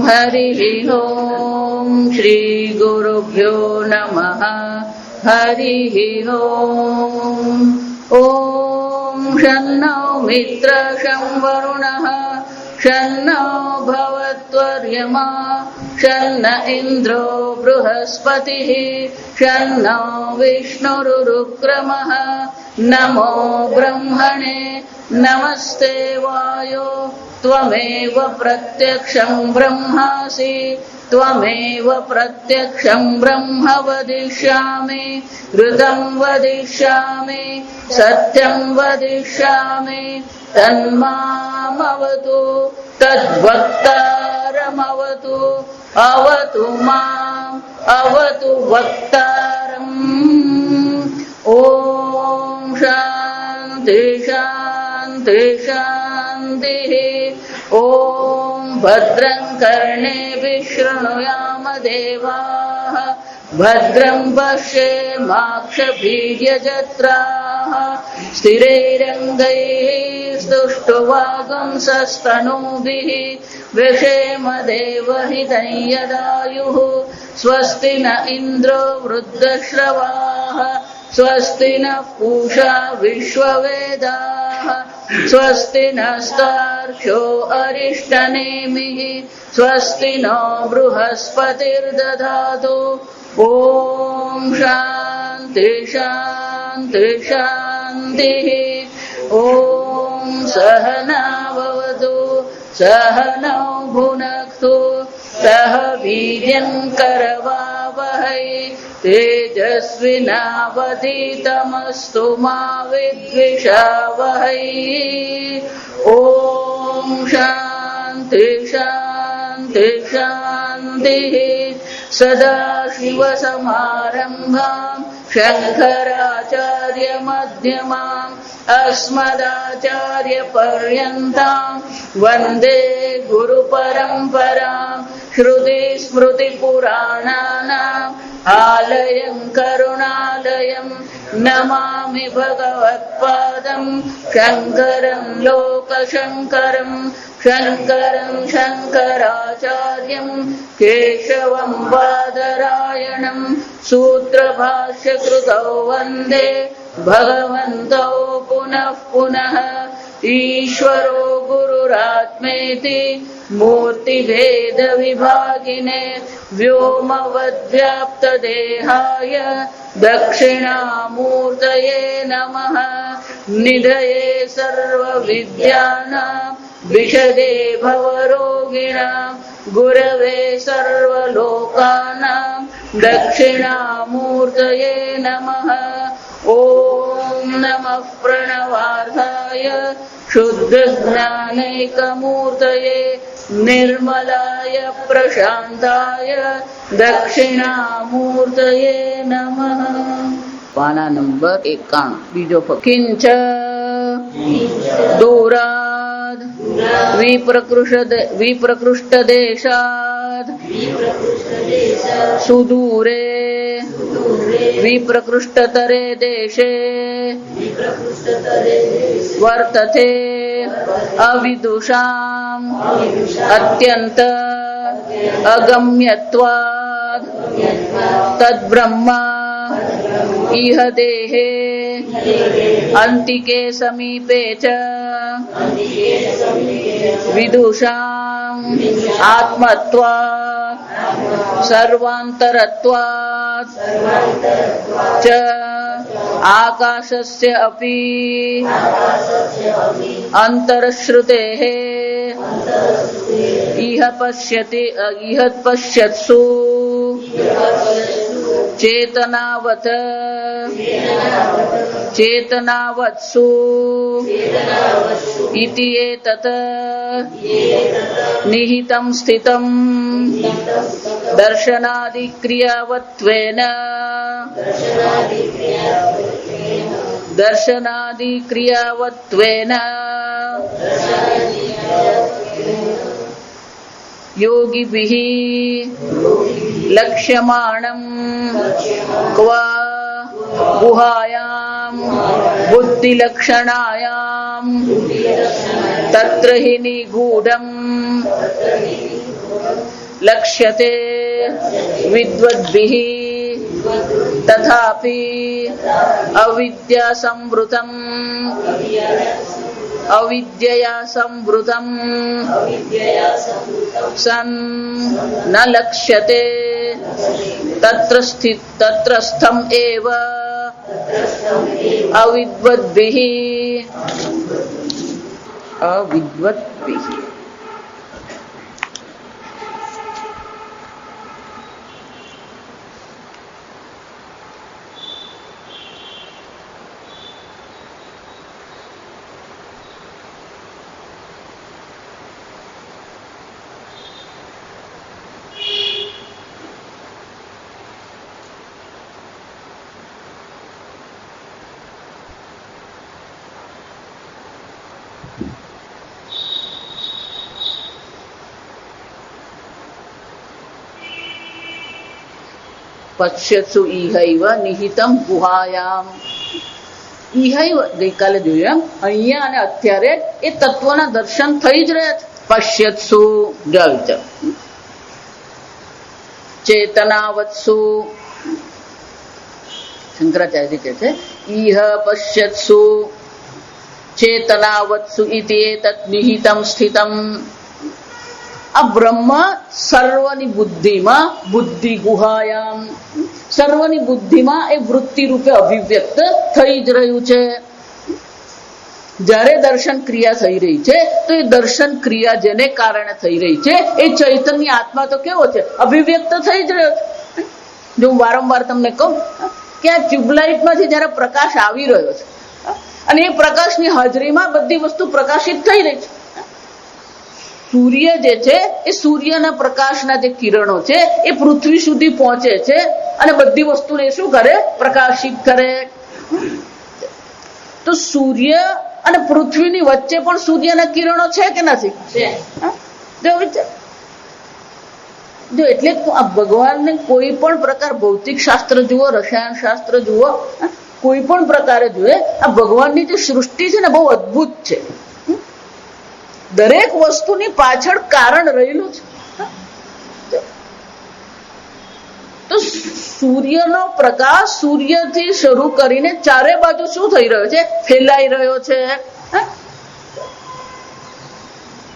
हरिः ॐ श्री गुरुभ्यो नमः हरिः ॐ शन्नो मित्रः शं वरुणः शन्नो भवत्वर्यमा शन्न इन्द्रो बृहस्पतिः शन्नो विष्णुरुक्रमः नमो ब्रह्मणे नमस्ते वायो त्वमेव प्रत्यक्षं ब्रह्मासि त्वमेव प्रत्यक्षं ब्रह्म वदिष्यामि ऋतं वदिष्यामि सत्यं वदिष्यामि तन्मामवतु तद्वक्तारमवतु अवतु माम् अवतु वक्तारम् ॐ शान्ति शान्ति शान्तिः ॐ भद्रं कर्णेभिः शृणुयाम देवाः भद्रं पश्येमाक्षभिर्यजत्राः स्थिरैरङ्गैः स्तुष्टुवागुंसस्तनूभिः व्यशेम देवहितं यदायुः स्वस्ति न इन्द्रो वृद्धश्रवाः स्वस्ति नः पूषा विश्ववेदाः स्वस्ति नस्तार्क्ष्यो अरिष्टनेमिः स्वस्ति नो बृहस्पतिर्दधातु ॐ शान्ति शान्ति शान्तिः ॐ सहना भवतु सहनौ भुनक्तु सह वीर्यं करवावहै तेजस्विनावधीतमस्तु मा विद्विषावहै ॐ शान्ति शान्ति शान्तिः सदाशिवसमारम्भां शङ्कराचार्यमध्यमाम् अस्मदाचार्यपर्यन्तां वन्दे गुरुपरम्परां श्रुतिस्मृतिपुराणानाम् आलयं करुणालयं नमामि भगवत्पादं शङ्करं लोकशङ्करं शङ्करं शङ्कराचार्यं केशवं बादरायणं सूत्रभाष्यकृतौ वन्दे भगवन्तौ पुनः पुनः ईश्वरो गुरुरात्मेति मूर्तिभेदविभागिने व्योमवद्व्याप्तदेहाय दक्षिणामूर्तये नमः निधये सर्वविद्यानां विशदे भवरोगिणां गुरवे सर्वलोकानां दक्षिणामूर्तये नमः ॐ नमः प्रणवार्थाय शुद्धज्ञानैकमूर्तये निर्मलाय प्रशान्ताय दक्षिणामूर्तये नमः। पाना नंबर 51 बीजो किंच दूराद विप्रकृष्टदेशाद सुदूरे विप्रकृष्टतरे देशे वर्तते अविदुषाम् अत्यंत अगम्यत्वात् तद्ब्रह्मा इह देहे अन्तिके समीपे च विदुषाम् आत्मत्वात् सर्वान्तरत्वात् च आकाशस्य अपि अन्तरश्रुतेः इह पश्यत्सु चेतनावत्सु इति एतत् निहितं स्थितं दर्शनादिक्रियावत्वेन योगिभिः लक्ष्यमाणं क्व गुहायां बुद्धिलक्षणायां तत्र हि निगूढं લક્ષ્યતે વિદ્વદ્ભિઃ તથાપિ અવિદ્યયા સંવૃતમ સન ન લક્ષ્યતે તત્રસ્થમ એવ અવિદ્વદ્ભિઃ પશ્યત્સુ ઇહૈવ નિહિતમ ગુહાયામ. ઇહૈવ ગઈકાલે જોયું એમ, અહીંયા અને અત્યારે એ તત્વના દર્શન થઈ જ રહ્યા છે. પશ્યત્સુ વિચાર ચેતનાવત્સુ શંકરાચાર્ય કહે છે ઇહ પશ્યત્સુ ચેતનાવત્સુ ઇતિ એતત નિહિતમ સ્થિતમ. આ બ્રહ્મ સર્વની બુદ્ધિમાં, બુદ્ધિ ગુહાયામ, સર્વની બુદ્ધિમાં એ વૃત્તિ રૂપે અભિવ્યક્ત થઈ જ રહ્યું છે. જ્યારે દર્શન ક્રિયા થઈ રહી છે તો એ દર્શન ક્રિયા જેને કારણે થઈ રહી છે એ ચૈતન્ય આત્મા તો કેવો છે? અભિવ્યક્ત થઈ જ રહ્યો છે. જો હું વારંવાર તમને કહું કે આ ટ્યુબલાઇટમાંથી જયારે પ્રકાશ આવી રહ્યો છે અને એ પ્રકાશની હાજરીમાં બધી વસ્તુ પ્રકાશિત થઈ રહી છે. સૂર્ય જે છે એ સૂર્યના પ્રકાશના જે કિરણો છે એ પૃથ્વી સુધી પહોંચે છે અને બધી વસ્તુને શું કરે? પ્રકાશિત કરે. તો સૂર્ય અને પૃથ્વીની વચ્ચે પણ સૂર્યના કિરણો છે કે નથી? જો એટલે આ ભગવાનને કોઈ પણ પ્રકાર ભૌતિક શાસ્ત્ર જુઓ, રસાયણ શાસ્ત્ર જુઓ, કોઈ પણ પ્રકારે જુએ, આ ભગવાનની જે સૃષ્ટિ છે ને બહુ અદભુત છે. દરેક વસ્તુની પાછળ કારણ રહેલું છે. તો સૂર્યનો પ્રકાશ સૂર્યથી શરૂ કરીને ચારે બાજુ શું થઈ રહ્યો છે? ફેલાઈ રહ્યો છે.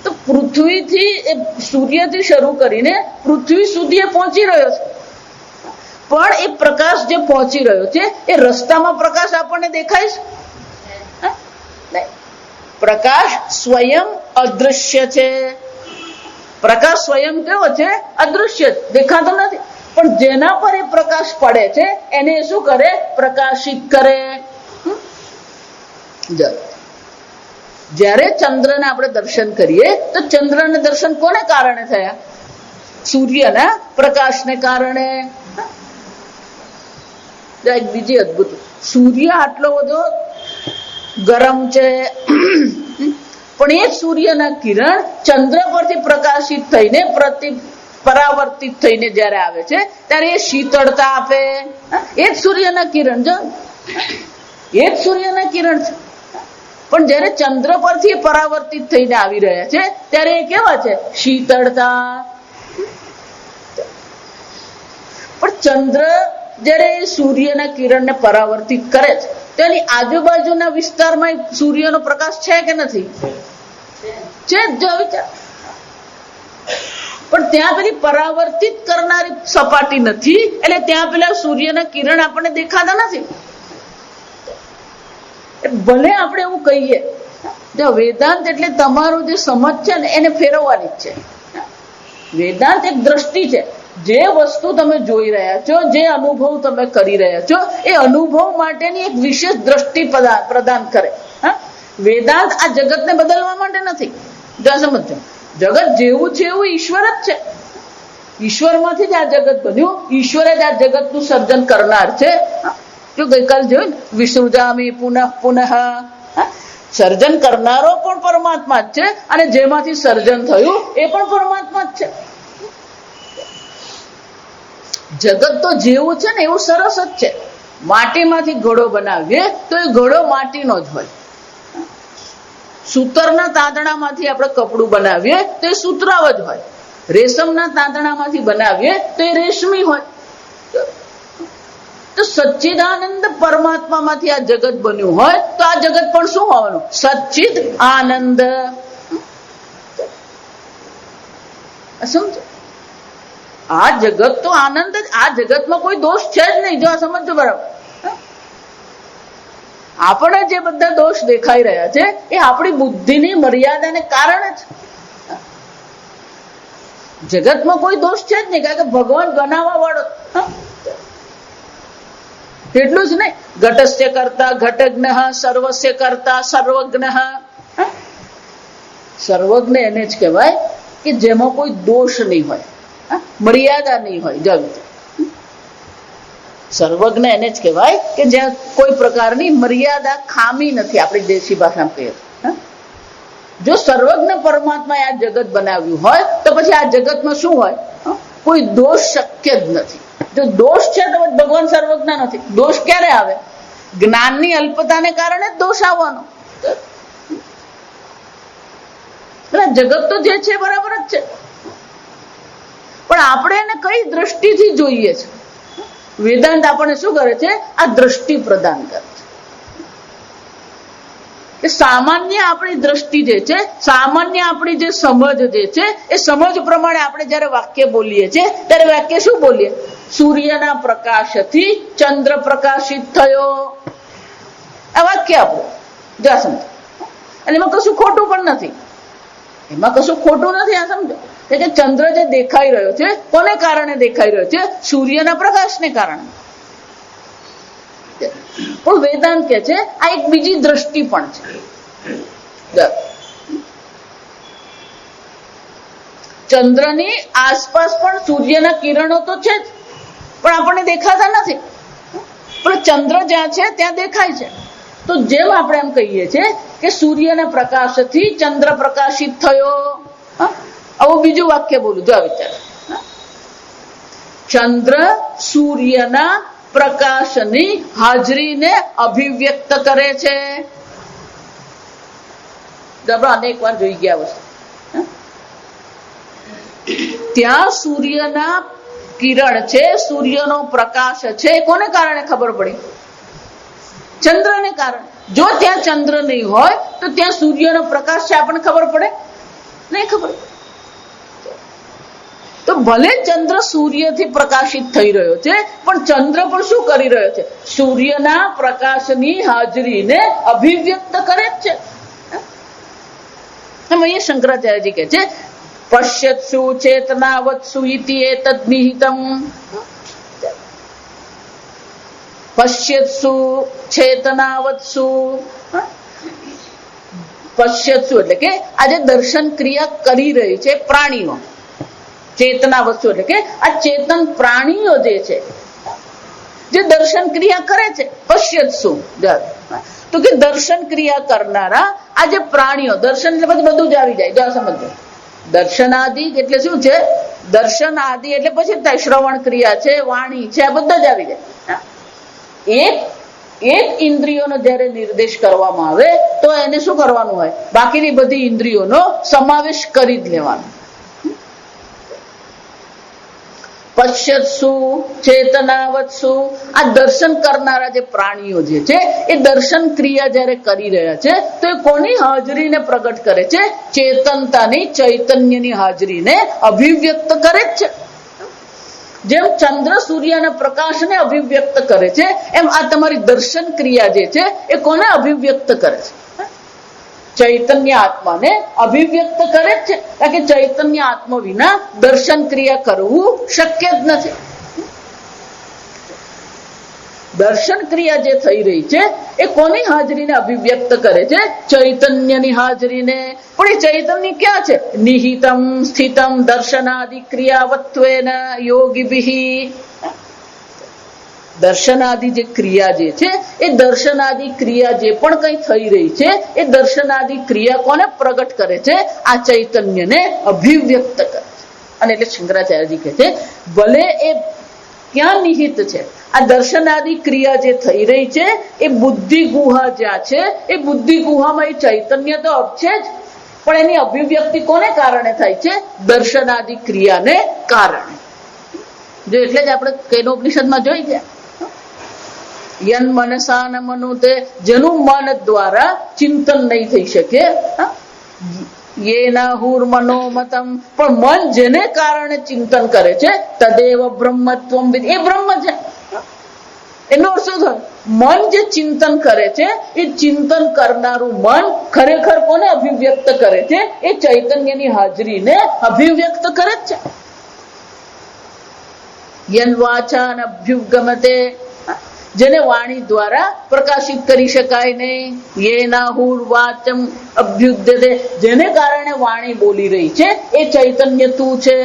તો પૃથ્વીથી સૂર્યથી શરૂ કરીને પૃથ્વી સુધી એ પહોંચી રહ્યો છે. પણ એ પ્રકાશ જે પહોંચી રહ્યો છે એ રસ્તામાં પ્રકાશ આપણને દેખાય છે? પ્રકાશ સ્વયં અદૃશ્ય છે. પ્રકાશ સ્વયં કેવો છે? અદૃશ્ય, દેખાતો નથી. પણ જેના પર એ પ્રકાશ પડે છે એને શું કરે? પ્રકાશિત કરે. જ્યારે ચંદ્રને આપણે દર્શન કરીએ તો ચંદ્રને દર્શન કોને કારણે થયા? સૂર્યના પ્રકાશને કારણે. બીજી અદભુત, સૂર્ય આટલો બધો ગરમ છે પણ એ સૂર્યના કિરણ ચંદ્ર પરથી પ્રકાશિત થઈને પરાવર્તિત થઈને જયારે આવે છે ત્યારે એ શીતળતા આપે. એ જ સૂર્યના કિરણ, જો એ જ સૂર્યના કિરણ છે. પણ જયારે ચંદ્ર પરથી પરાવર્તિત થઈને આવી રહ્યા છે ત્યારે એ કેવા છે? શીતળતા. પણ ચંદ્ર જયારે સૂર્યના કિરણને પરાવર્તિત કરે છે તો એની આજુબાજુના વિસ્તારમાં સૂર્યનો પ્રકાશ છે કે નથી? છે જ. જો વિચાર, પણ ત્યાં પેલી પરાવર્તિત કરનારી સપાટી નથી એટલે ત્યાં પેલા સૂર્યના કિરણ આપણને દેખાતા નથી. ભલે આપણે એવું કહીએ, જો વેદાંત એટલે તમારું જે સમજ છે ને એને ફેરવવાની જ છે. વેદાંત એક દ્રષ્ટિ છે. જે વસ્તુ તમે જોઈ રહ્યા છો, જે અનુભવ તમે કરી રહ્યા છો એ અનુભવ માટેની એક વિશેષ દ્રષ્ટિ પ્રદાન કરે. વેદાંત આ જગતને બદલવા માટે નથી. જો સમજો, જગત જેવું છે એવું ઈશ્વર જ છે. ઈશ્વરમાંથી જ આ જગત બન્યું. ઈશ્વરે જ આ જગતનું સર્જન કરનાર છે. જો ગઈકાલ જોયું ને, વિસૃજામી પુનઃ પુનઃ, સર્જન કરનારો પણ પરમાત્મા જ છે અને જેમાંથી સર્જન થયું એ પણ પરમાત્મા જ છે. જગત તો જેવું છે ને એવું સરસ જ છે. માટીમાંથી ઘડો બનાવીએ તો એ ઘડો માટીનો જ હોય. સૂતરના તાંતણામાંથી આપણે કપડું બનાવીએ તો એ સુતરાવ જ હોય. રેશમના તાંતણામાંથી બનાવીએ તો એ રેશમી હોય. તો સચ્ચિદાનંદ પરમાત્મામાંથી આ જગત બન્યું હોય તો આ જગત પણ શું હોવાનું? સચ્ચિદ આનંદ. સમજો, આ જગત તો આનંદ જ. આ જગતમાં કોઈ દોષ છે જ નહીં. જો આ સમજો બરાબર. આપણે જે બધા દોષ દેખાઈ રહ્યા છે એ આપણી બુદ્ધિની મર્યાદાને કારણે જ. જગતમાં કોઈ દોષ છે જ નહીં, કારણ કે ભગવાન બનાવવા વાળો. એટલું જ નહીં, ઘટસ્ય કર્તા ઘટજ્ઞ, સર્વસ્ય કર્તા સર્વજ્ઞ. સર્વજ્ઞ એને જ કહેવાય કે જેમાં કોઈ દોષ નહીં હોય, મર્યાદા નહીં હોય. જો સર્વજ્ઞ એને જ કહેવાય કે જ્યાં કોઈ પ્રકારની મર્યાદા, ખામી નથી. આપણી દેશી ભાષામાં કહીએ જો સર્વજ્ઞ પરમાત્માએ આ જગત બનાવ્યું હોય તો પછી આ જગતમાં શું હોય? કોઈ દોષ શક્ય જ નથી. જો દોષ છે તો ભગવાન સર્વજ્ઞ નથી. દોષ ક્યારે આવે? જ્ઞાનની અલ્પતાને કારણે જ દોષ આવવાનો. જગત તો જે છે બરાબર જ છે, પણ આપણે એને કઈ દ્રષ્ટિથી જોઈએ છે? વેદાંત આપણને શું કરે છે? આ દ્રષ્ટિ પ્રદાન કરે છે. કે સામાન્ય આપણી દ્રષ્ટિ જે છે, સામાન્ય આપણી જે સમજ જે છે, એ સમજ પ્રમાણે આપણે જયારે વાક્ય બોલીએ છીએ ત્યારે વાક્ય શું બોલીએ? સૂર્યના પ્રકાશથી ચંદ્ર પ્રકાશિત થયો. આ વાક્ય આપણું જા સમજો. અને એમાં કશું ખોટું પણ નથી. એમાં કશું ખોટું નથી. આ સમજો કે ચંદ્ર જે દેખાઈ રહ્યો છે કોને કારણે દેખાઈ રહ્યો છે? સૂર્યના પ્રકાશને કારણે. પણ વેદાંત કે છે આ એક બીજી દ્રષ્ટિ પણ છે. ચંદ્રની આસપાસ પણ સૂર્યના કિરણો તો છે જ, પણ આપણને દેખાતા નથી. પણ ચંદ્ર જ્યાં છે ત્યાં દેખાય છે. તો જેમ આપણે એમ કહીએ છીએ કે સૂર્યના પ્રકાશથી ચંદ્ર પ્રકાશિત થયો. આવું બીજું વાક્ય બોલું. જો વિચાર, ચંદ્ર સૂર્યના પ્રકાશની હાજરીને અભિવ્યક્ત કરે છે. આપણે અનેક વાર જોઈ ગયા વસ્તુ. ત્યાં સૂર્યના કિરણ છે, સૂર્યનો પ્રકાશ છે. કોને કારણે ખબર પડી? ચંદ્રને કારણે. જો ત્યાં ચંદ્ર નહીં હોય તો ત્યાં સૂર્યનો પ્રકાશ છે, આપણને ખબર પડે નહીં? ખબર. તો ભલે ચંદ્ર સૂર્યથી પ્રકાશિત થઈ રહ્યો છે, પણ ચંદ્ર પણ શું કરી રહ્યો છે? સૂર્યના પ્રકાશની હાજરીને અભિવ્યક્ત કરે જ છે. અહીંયા શંકરાચાર્યજી કહે છે પશ્યત્સુ ચેતનાવત્સુ ઇતિ એતદ નિહિતમ. પશ્યત્સુ ચેતનાવત્સુ. પશ્યત્સુ એટલે કે આજે દર્શન ક્રિયા કરી રહી છે પ્રાણીઓ. ચેતના વસ્તુ એટલે કે આ ચેતન પ્રાણીઓ જે છે, જે દર્શન ક્રિયા કરે છે. પશ્યત્સુ તો કે દર્શન ક્રિયા કરનારા આ જે પ્રાણીઓ. દર્શન એટલે પછી બધું જ આવી જાય. જો સમજો, દર્શનાદિ એટલે શું છે? દર્શન આદિ એટલે પછી શ્રવણ ક્રિયા છે, વાણી છે, આ બધા જ આવી જાય. એક ઇન્દ્રિયોનો જયારે નિર્દેશ કરવામાં આવે તો એને શું કરવાનું હોય? બાકીની બધી ઇન્દ્રિયોનો સમાવેશ કરી જ લેવાનો. પશ્યત્સુ ચેતનાવત્સુ. આ દર્શન કરનારા જે પ્રાણીઓ જે છે એ દર્શન ક્રિયા જયારે કરી રહ્યા છે તો એ કોની હાજરીને પ્રગટ કરે છે? ચેતનતાની, ચૈતન્યની હાજરીને અભિવ્યક્ત કરે જ છે. જેમ ચંદ્ર સૂર્યના પ્રકાશને અભિવ્યક્ત કરે છે, એમ આ તમારી દર્શન ક્રિયા જે છે એ કોને અભિવ્યક્ત કરે છે? ચૈતન્ય આત્માને અભિવ્યક્ત કરે જ છે. કારણ કે ચૈતન્ય આત્મા વિના દર્શન ક્રિયા કરવું શક્ય જ નથી. દર્શન ક્રિયા જે થઈ રહી છે એ કોની હાજરીને અભિવ્યક્ત કરે છે? ચૈતન્યની હાજરીને. પણ એ ચૈતન્ય ક્યાં છે? નિહિતમ સ્થિતમ દર્શનાદિ ક્રિયાવત્વેન યોગીભિઃ. દર્શનાદિ જે ક્રિયા જે છે એ દર્શનાદિ ક્રિયા જે પણ કઈ થઈ રહી છે એ દર્શનાદિ ક્રિયા કોને પ્રગટ કરે છે? આ ચૈતન્યને અભિવ્યક્ત કરે છે. અને એટલે શંકરાચાર્યજી કહે છે ભલે એ ક્યાં નિહિત છે? આ દર્શનાદિ ક્રિયા જે થઈ રહી છે એ બુદ્ધિ ગુહા જ્યાં છે એ બુદ્ધિ ગુહામાં એ ચૈતન્ય તો છે જ, પણ એની અભિવ્યક્તિ કોને કારણે થાય છે? દર્શનાદિ ક્રિયાને કારણે. જો એટલે જ આપણે કેનોપનિષદમાં જોઈ ગયા, યન મનસા ન મનુતે, જેનું મન દ્વારા ચિંતન નહીં થઈ શકે, યેના હુર મનોમતમ, પણ મન જેને કારણે ચિંતન કરે છે, તદેવ બ્રહ્મત્વમ વિદ, એ બ્રહ્મ છે. એનો અર્થ શું થાય? મન જે ચિંતન કરે છે એ ચિંતન કરનારું મન ખરેખર કોને અભિવ્યક્ત કરે છે? એ ચૈતન્યની હાજરીને અભિવ્યક્ત કરે જ છે. યન વાચા અભ્યુગમતે, જેને વાણી દ્વારા પ્રકાશિત કરી શકાય નહીં, યેના હુર વાચમ અભ્યુદ્યતે, જેને કારણે વાણી બોલી રહી છે એ ચૈતન્ય તું છે.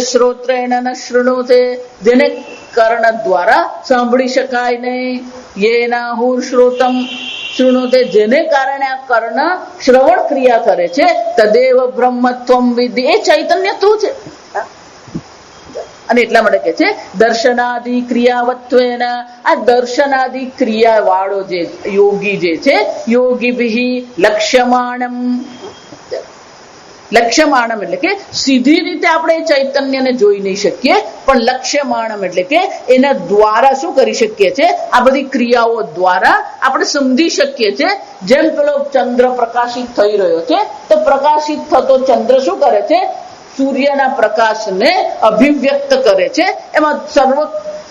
શ્રોત્રેણ ન શૃણુતે, જેને કર્ણ દ્વારા સાંભળી શકાય નહીં, યેના હુર શ્રોતમ શૃણુતે, જેને કારણે આ કર્ણ શ્રવણ ક્રિયા કરે છે, તદેવ બ્રહ્મત્વમ વિદ્ધિ, એ ચૈતન્ય તું છે. અને એટલા માટે કે છે દર્શનાદિ ક્રિયાવત્વેન, આ દર્શનાદિ ક્રિયા વાળો જે યોગી જે છે, યોગીભિ લક્ષ્યમાણમ, લક્ષ્યમાણમ એટલે કે સીધી રીતે આપણે ચૈતન્યને જોઈ નહીં શકીએ, પણ લક્ષ્યમાણમ એટલે કે એના દ્વારા શું કરી શકીએ છે? આ બધી ક્રિયાઓ દ્વારા આપણે સમજી શકીએ છે. જેમ પેલો ચંદ્ર પ્રકાશિત થઈ રહ્યો છે, તો પ્રકાશિત થતો ચંદ્ર શું કરે છે? સૂર્યના પ્રકાશને અભિવ્યક્ત કરે છે. એમાં સર્વ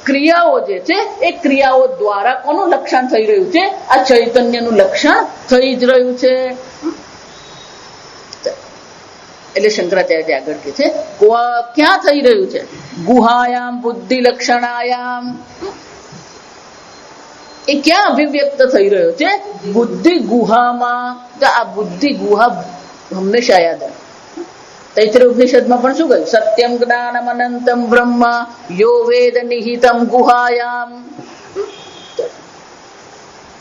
ક્રિયાઓ જે છે એ ક્રિયાઓ દ્વારા કોનું લક્ષણ થઈ રહ્યું છે? આ ચૈતન્યનું લક્ષણ થઈ જ રહ્યું છે. એટલે શંકરાચાર્ય આગળ કે છે ક્યાં થઈ રહ્યું છે? ગુહાયામ બુદ્ધિ લક્ષણાયામ, એ ક્યાં અભિવ્યક્ત થઈ રહ્યો છે? બુદ્ધિ ગુહામાં. આ બુદ્ધિ ગુહા હંમેશા યાદ આવે. તૈત્રીય ઉપનિષદમાં પણ શું કહ્યું? સત્યમ જ્ઞાનમ અનંતમ બ્રહ્મ યો વેદ નિહિતમ ગુહાયામ.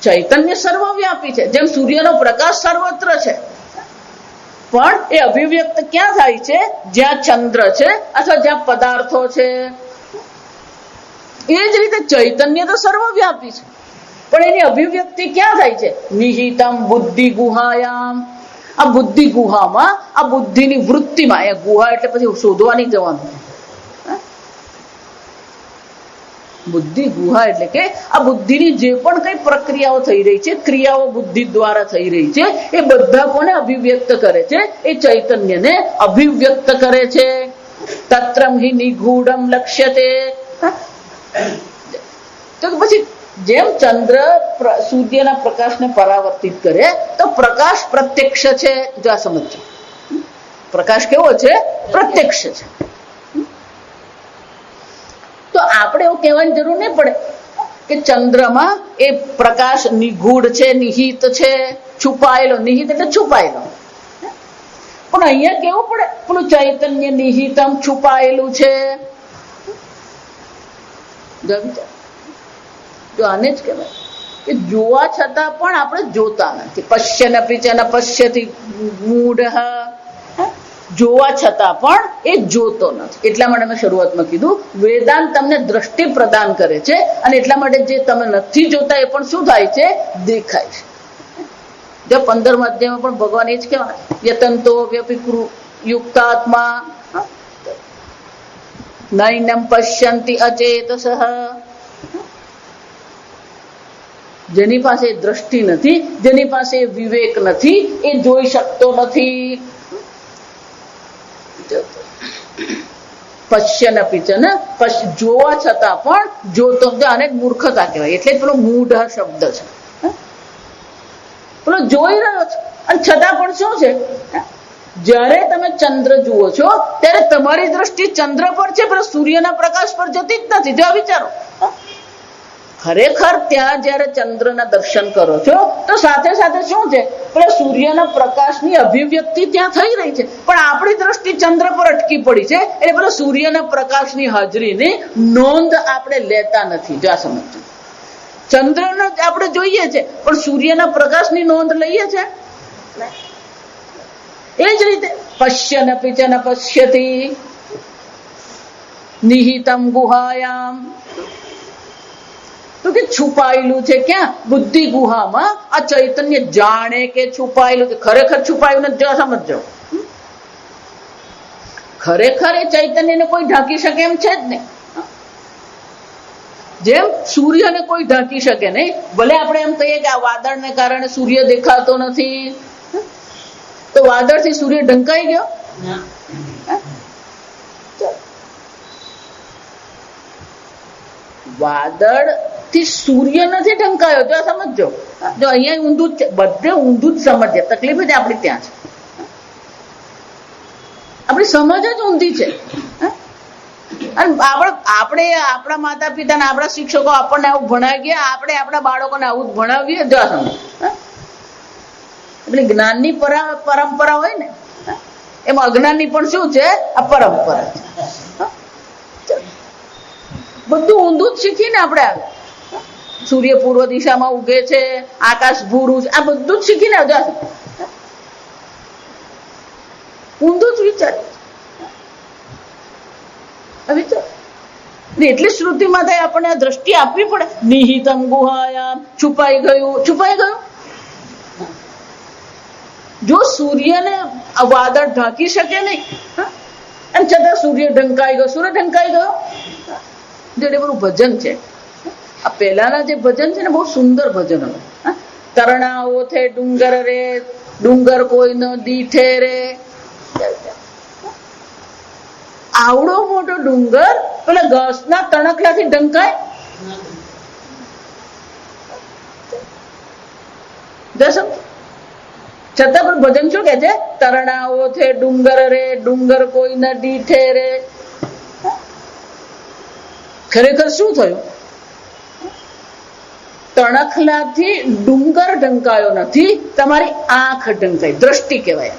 ચૈતન્ય સર્વવ્યાપી છે, જેમ સૂર્યનો પ્રકાશ સર્વત્ર છે, પણ એ અભિવ્યક્ત ક્યાં થાય છે? જ્યાં ચંદ્ર છે અથવા જ્યાં પદાર્થો છે. એ જ રીતે ચૈતન્ય તો સર્વવ્યાપી છે, પણ એની અભિવ્યક્તિ ક્યાં થાય છે? નિહિતમ બુદ્ધિ ગુહાયામ. આ બુદ્ધિ ગુહામાં, આ બુદ્ધિની વૃત્તિમાં. એ ગુહા એટલે પછી શોધવાની જવાનું. બુદ્ધિ ગુહા એટલે કે આ બુદ્ધિની જે પણ કઈ પ્રક્રિયાઓ થઈ રહી છે, ક્રિયાઓ બુદ્ધિ દ્વારા થઈ રહી છે, એ બધા કોને અભિવ્યક્ત કરે છે? એ ચૈતન્યને અભિવ્યક્ત કરે છે. તત્રમ હિ નિગૂઢમ લક્ષ્યતે. તો પછી જેમ ચંદ્ર સૂર્યના પ્રકાશને પરાવર્તિત કરે, તો પ્રકાશ પ્રત્યક્ષ છે. જો આ સમજો, પ્રકાશ કેવો છે? પ્રત્યક્ષ છે. તો આપણે એવું કહેવાની જરૂર નહીં પડે કે ચંદ્રમાં એ પ્રકાશ નિગૂઢ છે, નિહિત છે, છુપાયેલો. નિહિત એટલે છુપાયેલો. પણ અહીંયા કેવું પડે? પેલું ચૈતન્ય નિહિતમ છુપાયેલું છે. જો આને જ કહેવાય કે જોવા છતાં પણ આપણે જોતા નથી. પશ્યન પિચન પશ્યતિ મૂઢ, જોવા છતાં પણ એ જોતો નથી. એટલા માટે મેં શરૂઆતમાં કીધું વેદાંત તમને દ્રષ્ટિ પ્રદાન કરે છે, અને એટલા માટે જે તમે નથી જોતા એ પણ શું થાય છે? દેખાય છે. જો 15મા અધ્યાયમાં પણ ભગવાન એ જ કહેવાય, યતંતો વ્યપિકૃ યુક્તાત્મા નૈનમ પશ્યંતિ અચેતસઃ. જેની પાસે દ્રષ્ટિ નથી, જેની પાસે વિવેક નથી, એ જોઈ શકતો નથી. પશ્યન પિચન, જોવા છતાં પણ જોતો. અનેક મૂર્ખતા કહેવાય. એટલે પેલો મૂઢ શબ્દ છે. પેલો જોઈ રહ્યો છે અને છતાં પણ શું છે? જ્યારે તમે ચંદ્ર જુઓ છો ત્યારે તમારી દ્રષ્ટિ ચંદ્ર પર છે, પણ સૂર્યના પ્રકાશ પર જતી જ નથી. જો વિચારો, ખરેખર ત્યાં જયારે ચંદ્રના દર્શન કરો છો તો સાથે સાથે શું છે? પેલા સૂર્યના પ્રકાશની અભિવ્યક્તિ ત્યાં થઈ રહી છે, પણ આપણી દ્રષ્ટિ ચંદ્ર પર અટકી પડી છે. એટલે પેલા સૂર્યના પ્રકાશની હાજરીની નોંધ આપણે લેતા નથી. જો આ સમજો, ચંદ્રનો આપણે જોઈએ છે, પણ સૂર્યના પ્રકાશની નોંધ લઈએ છે. એ જ રીતે પશ્યન પિચન પશ્યતિ નિહિતમ ગુહાયામ. તો તો કે છુપાયેલું છે ક્યાં? બુદ્ધિ ગુહામાં. આ ચૈતન્ય જાણે કે છુપાયેલું છે, ખરેખર છુપાયું નથી. સમજો, ખરેખર એ ચૈતન્યને કોઈ ઢાંકી શકે એમ છે જ નહીં. જેમ સૂર્યને કોઈ ઢાંકી શકે નહીં. ભલે આપણે એમ કહીએ કે આ વાદળને કારણે સૂર્ય દેખાતો નથી, તો વાદળથી સૂર્ય ઢંકાઈ ગયો? વાદળ થી સૂર્ય નથી ઢંકાયો. જો સમજો, જો અહીંયા ઊંધું જ છે, બધે ઊંધું જ સમજે. તકલીફ જ આપણી ત્યાં છે, આપણી સમજ જ ઊંધી છે. અને આપણે આપણા માતા પિતા ને આપણા શિક્ષકો આપણને આવું ભણાવી ગયા, આપણે આપણા બાળકોને આવું જ ભણાવીએ. જો સમજ, એટલે જ્ઞાનની પરંપરા હોય ને, એમાં અજ્ઞાનની પણ શું છે? આ પરંપરા છે. બધું ઊંધું જ શીખીને આપણે આવે. સૂર્ય પૂર્વ દિશામાં ઉગે છે, આકાશ ભૂરું છે, આ બધું જ શીખીને આવે. ઊંધું જ વિચાર. એટલે શ્રુતિમાં થાય આપણને આ દ્રષ્ટિ આપવી પડે. નિહિતમ ગુહાયામ, છુપાઈ ગયું. છુપાઈ ગયું. જો સૂર્યને વાદળ ઢાંકી શકે નહીં, એમ છતાં સૂર્ય ઢંકાઈ ગયો. સૂર્ય ઢંકાઈ ગયો. જેને બધું ભજન છે, આ પહેલાના જે ભજન છે ને, બહુ સુંદર ભજન હવે. તરણાઓ થે ડુંગર રે, ડુંગર કોઈ ન દીઠે રે. આવડો મોટો ડુંગર પેલા ઘાસના તણખલાથી ઢંકાય? છતાં પણ ભજન શું કે છે? તરણાઓ થે ડુંગર રે, ડુંગર કોઈ ન દીઠે રે. ખરેખર શું થયું? તણખલાથી ડુંગર ઢંકાયો નથી, તમારી આંખ ઢંકાઈ. દ્રષ્ટિ કહેવાય.